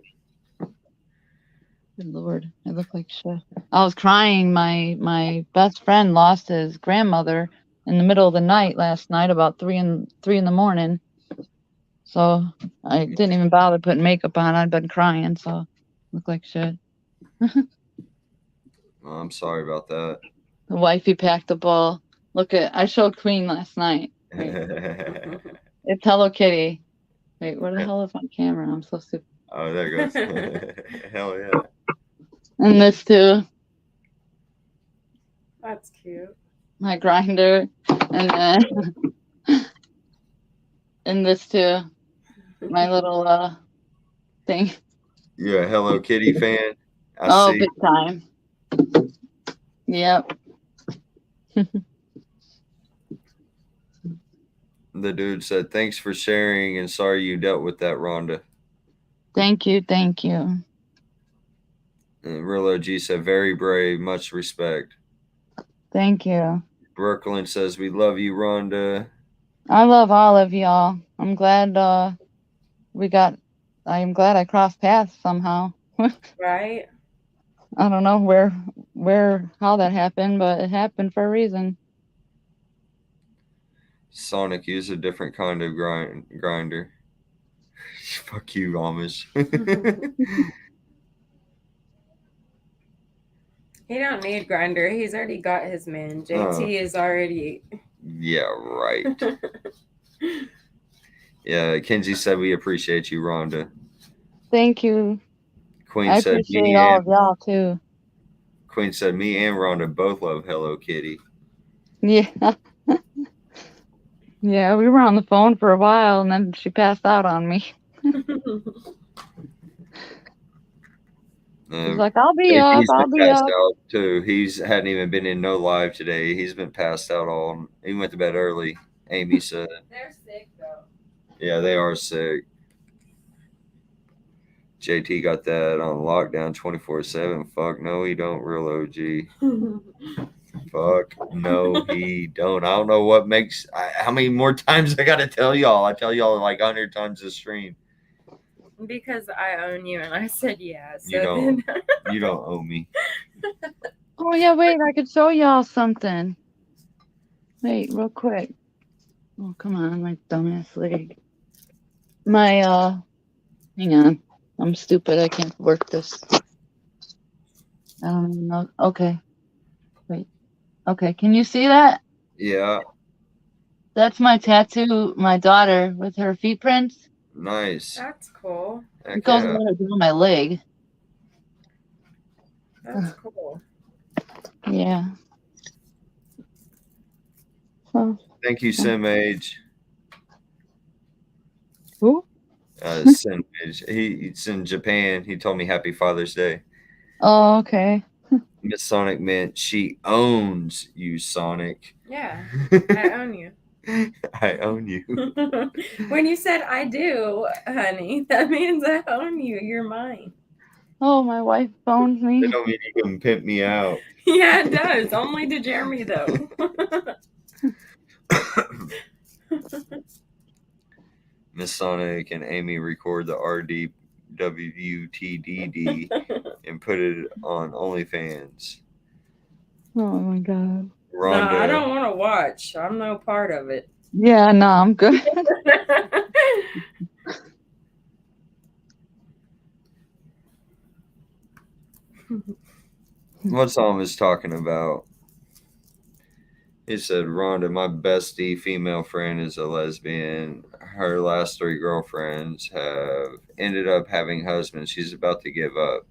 Speaker 7: Good Lord, I look like shit. I was crying. My best friend lost his grandmother in the middle of the night last night, about 3 in the morning. So I didn't even bother putting makeup on. I'd been crying, so I look like shit.
Speaker 1: Oh, I'm sorry about that.
Speaker 7: The wifey packed the ball. Look at, I showed Queen last night. Wait, it's Hello Kitty. Wait, where the hell is my camera? I'm so stupid.
Speaker 1: Oh, there it goes. Hell yeah.
Speaker 7: And this too,
Speaker 2: That's cute.
Speaker 7: my grinder, and then and this too, my little thing.
Speaker 1: You're a Hello Kitty fan?
Speaker 7: Oh,
Speaker 1: see.
Speaker 7: big time. Yep.
Speaker 1: The dude said, "Thanks for sharing, and sorry you dealt with that, Rhonda."
Speaker 7: Thank you. Thank you.
Speaker 1: And Real OG said, "Very brave, much respect."
Speaker 7: Thank you.
Speaker 1: Brooklyn says, "We love you, Rhonda."
Speaker 7: I love all of y'all. I'm glad I'm glad I crossed paths somehow.
Speaker 2: Right?
Speaker 7: I don't know how that happened, but it happened for a reason.
Speaker 1: Sonic, use a different kind of grinder. Fuck you, Amish.
Speaker 2: He don't need grinder. He's already got his man. JT is already.
Speaker 1: Yeah, right. Yeah, Kenzie said we appreciate you, Rhonda.
Speaker 7: Thank you.
Speaker 1: Queen
Speaker 7: I
Speaker 1: said
Speaker 7: appreciate all of y'all too.
Speaker 1: Queen said me and Rhonda both love Hello Kitty.
Speaker 7: Yeah. Yeah, we were on the phone for a while and then she passed out on me. He's like, I'll be up.
Speaker 1: He's
Speaker 7: I'll
Speaker 1: been
Speaker 7: be
Speaker 1: passed
Speaker 7: up.
Speaker 1: out too. He's hadn't even been in no live today. He's been passed out all. He went to bed early. Amy said.
Speaker 2: They're sick though.
Speaker 1: Yeah, they are sick. JT got that on lockdown 24/7. Fuck no, he don't. Real OG. Fuck no, he don't. I don't know what makes. How many more times I gotta tell y'all? I tell y'all like 100 times this stream.
Speaker 2: Because I own you, and I said yeah. So
Speaker 1: You don't. You don't owe me.
Speaker 7: Oh yeah, wait, I could show y'all something. Wait, real quick. Oh, come on, my dumbass leg. My hang on. I'm stupid. I can't work this. I don't even know. Okay. Wait. Okay, can you see that?
Speaker 1: Yeah.
Speaker 7: That's my tattoo, my daughter with her feet prints.
Speaker 1: Nice.
Speaker 2: That's cool.
Speaker 7: It goes down my leg.
Speaker 2: That's cool.
Speaker 7: Yeah. Oh.
Speaker 1: Thank you, Simage.
Speaker 7: Who?
Speaker 1: Simage. He's in Japan. He told me Happy Father's Day.
Speaker 7: Oh, okay.
Speaker 1: Miss Sonic meant she owns you, Sonic.
Speaker 2: Yeah, I own you.
Speaker 1: I own you.
Speaker 2: When you said I do, honey, that means I own you. You're mine.
Speaker 7: Oh, my wife phones me.
Speaker 1: They don't mean you can pimp me out.
Speaker 2: Yeah, it does. Only to Jeremy, though.
Speaker 1: Miss Sonic and Amy record the RDWTDD and put it on OnlyFans.
Speaker 7: Oh my God.
Speaker 1: Rhonda.
Speaker 2: No, I don't want to watch. I'm no part of it.
Speaker 7: Yeah, no, I'm good.
Speaker 1: What's Alma's talking about? He said, Rhonda, my bestie female friend is a lesbian. Her last 3 girlfriends have ended up having husbands. She's about to give up.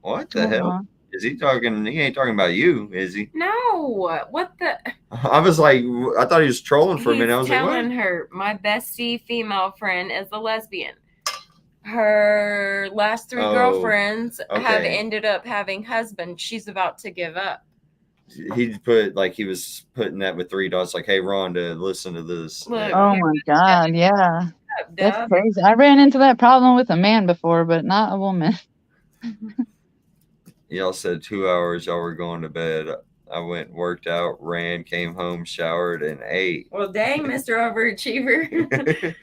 Speaker 1: What the hell? Is he talking? He ain't talking about you, is he?
Speaker 2: No. What the?
Speaker 1: I was like, I thought he was trolling for a minute. I was
Speaker 2: telling
Speaker 1: like,
Speaker 2: her, my bestie female friend is a lesbian. Her last 3 girlfriends have ended up having husbands. She's about to give up.
Speaker 1: He put like he was putting that with 3 dots, like, hey, Rhonda, listen to this.
Speaker 2: Look,
Speaker 7: oh my God, yeah. That's crazy. I ran into that problem with a man before, but not a woman.
Speaker 1: Y'all said 2 hours, y'all were going to bed. I went, worked out, ran, came home, showered, and ate.
Speaker 2: Well, dang, Mr. Overachiever.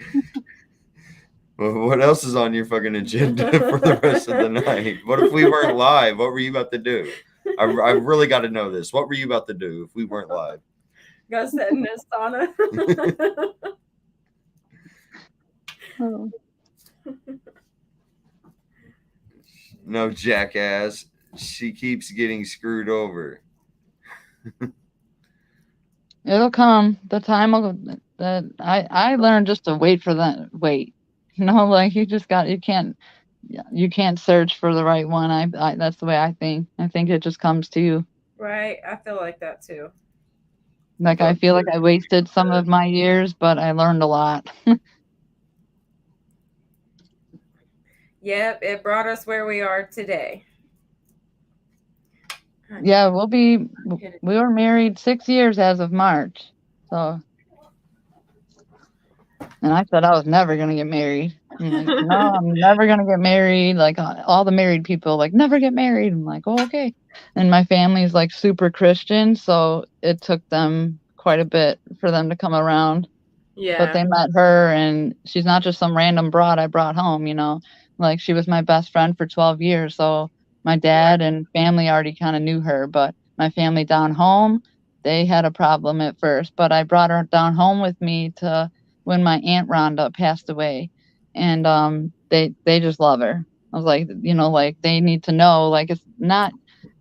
Speaker 1: Well, what else is on your fucking agenda for the rest of the night? What if we weren't live? What were you about to do? I really got to know this. What were you about to do if we weren't live?
Speaker 2: Go sit in this sauna.
Speaker 7: Oh.
Speaker 1: No, jackass. She keeps getting screwed over.
Speaker 7: It'll come. The time will. That I learned just to wait for that. Wait, like you can't search for the right one. I that's the way I think. I think it just comes to you.
Speaker 2: Right. I feel like that too.
Speaker 7: Like I feel like I wasted some of my years, but I learned a lot.
Speaker 2: Yep, it brought us where we are today.
Speaker 7: Yeah, we were married 6 years as of March. So And I said I was never gonna get married. I'm like, no, I'm never gonna get married. Like all the married people, like never get married. I'm like, oh, okay. And my family's like super Christian, so it took them quite a bit for them to come around.
Speaker 2: Yeah.
Speaker 7: But they met her, and she's not just some random broad I brought home. Like she was my best friend for 12 years. So my dad and family already kind of knew her, but my family down home, they had a problem at first. But I brought her down home with me to when my aunt Rhonda passed away, and they just love her. I was like, like they need to know, like it's not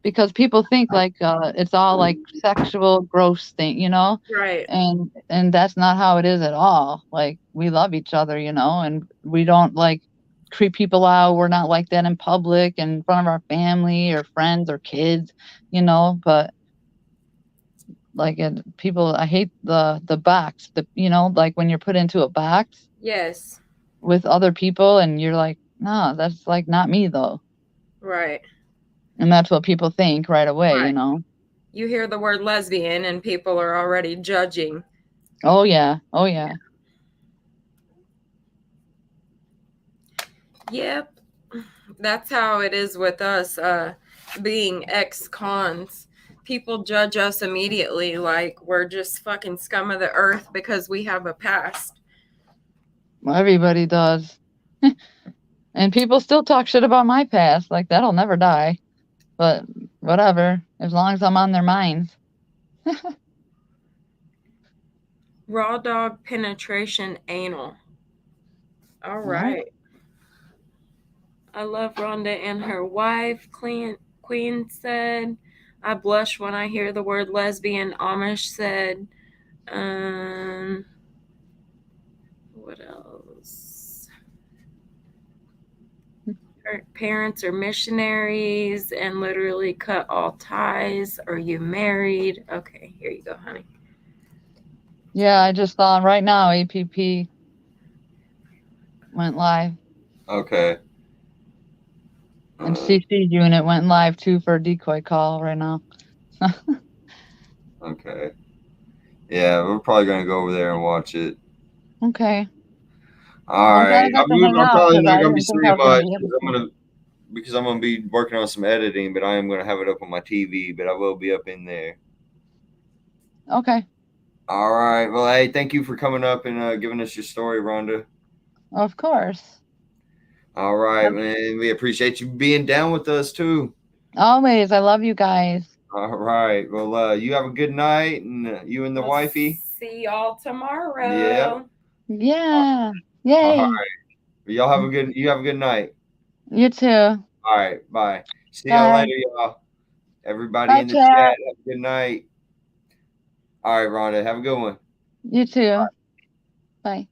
Speaker 7: because people think like it's all like sexual gross thing,
Speaker 2: Right.
Speaker 7: and that's not how it is at all. Like we love each other, and we don't like creep people out. We're not like that in public and in front of our family or friends or kids, but like people, I hate the box, like when you're put into a box
Speaker 2: Yes.
Speaker 7: with other people and you're like, no, that's like not me though.
Speaker 2: Right.
Speaker 7: And that's what people think right away,
Speaker 2: Right. You hear the word lesbian and people are already judging.
Speaker 7: Oh yeah. Oh yeah.
Speaker 2: Yep. That's how it is with us being ex-cons. People judge us immediately like we're just fucking scum of the earth because we have a past.
Speaker 7: Everybody does. And people still talk shit about my past. Like that'll never die. But whatever, as long as I'm on their minds.
Speaker 2: Raw dog penetration anal. All right. I love Rhonda and her wife. Queen said, I blush when I hear the word lesbian. Amish said, what else? Her parents are missionaries and literally cut all ties. Are you married? Okay, here you go, honey.
Speaker 7: Yeah, I just saw right now APP went live.
Speaker 1: Okay.
Speaker 7: And CC unit went live too for a decoy call right now.
Speaker 1: Okay. Yeah, we're probably gonna go over there and watch it.
Speaker 7: Okay.
Speaker 1: All right.
Speaker 7: I'm glad I got to hang
Speaker 1: I'm
Speaker 7: out
Speaker 1: probably
Speaker 7: because
Speaker 1: not
Speaker 7: I
Speaker 1: gonna be
Speaker 7: didn't think I
Speaker 1: streaming
Speaker 7: was gonna
Speaker 1: much
Speaker 7: be able to.
Speaker 1: because I'm gonna be working on some editing, but I am gonna have it up on my TV, but I will be up in there.
Speaker 7: Okay.
Speaker 1: All right. Well, hey, thank you for coming up and giving us your story, Rhonda.
Speaker 7: Of course.
Speaker 1: All right, man. We appreciate you being down with us too.
Speaker 7: Always. I love you guys.
Speaker 1: All right. Well, you have a good night, and you and the wifey.
Speaker 2: See y'all tomorrow.
Speaker 1: Yeah.
Speaker 7: Yeah. Yay.
Speaker 1: All right. You have a good night.
Speaker 7: You too.
Speaker 1: All right. Bye. See y'all later, y'all. Everybody in the chat, have a good night. All right, Rhonda. Have a good one.
Speaker 7: You too. Bye.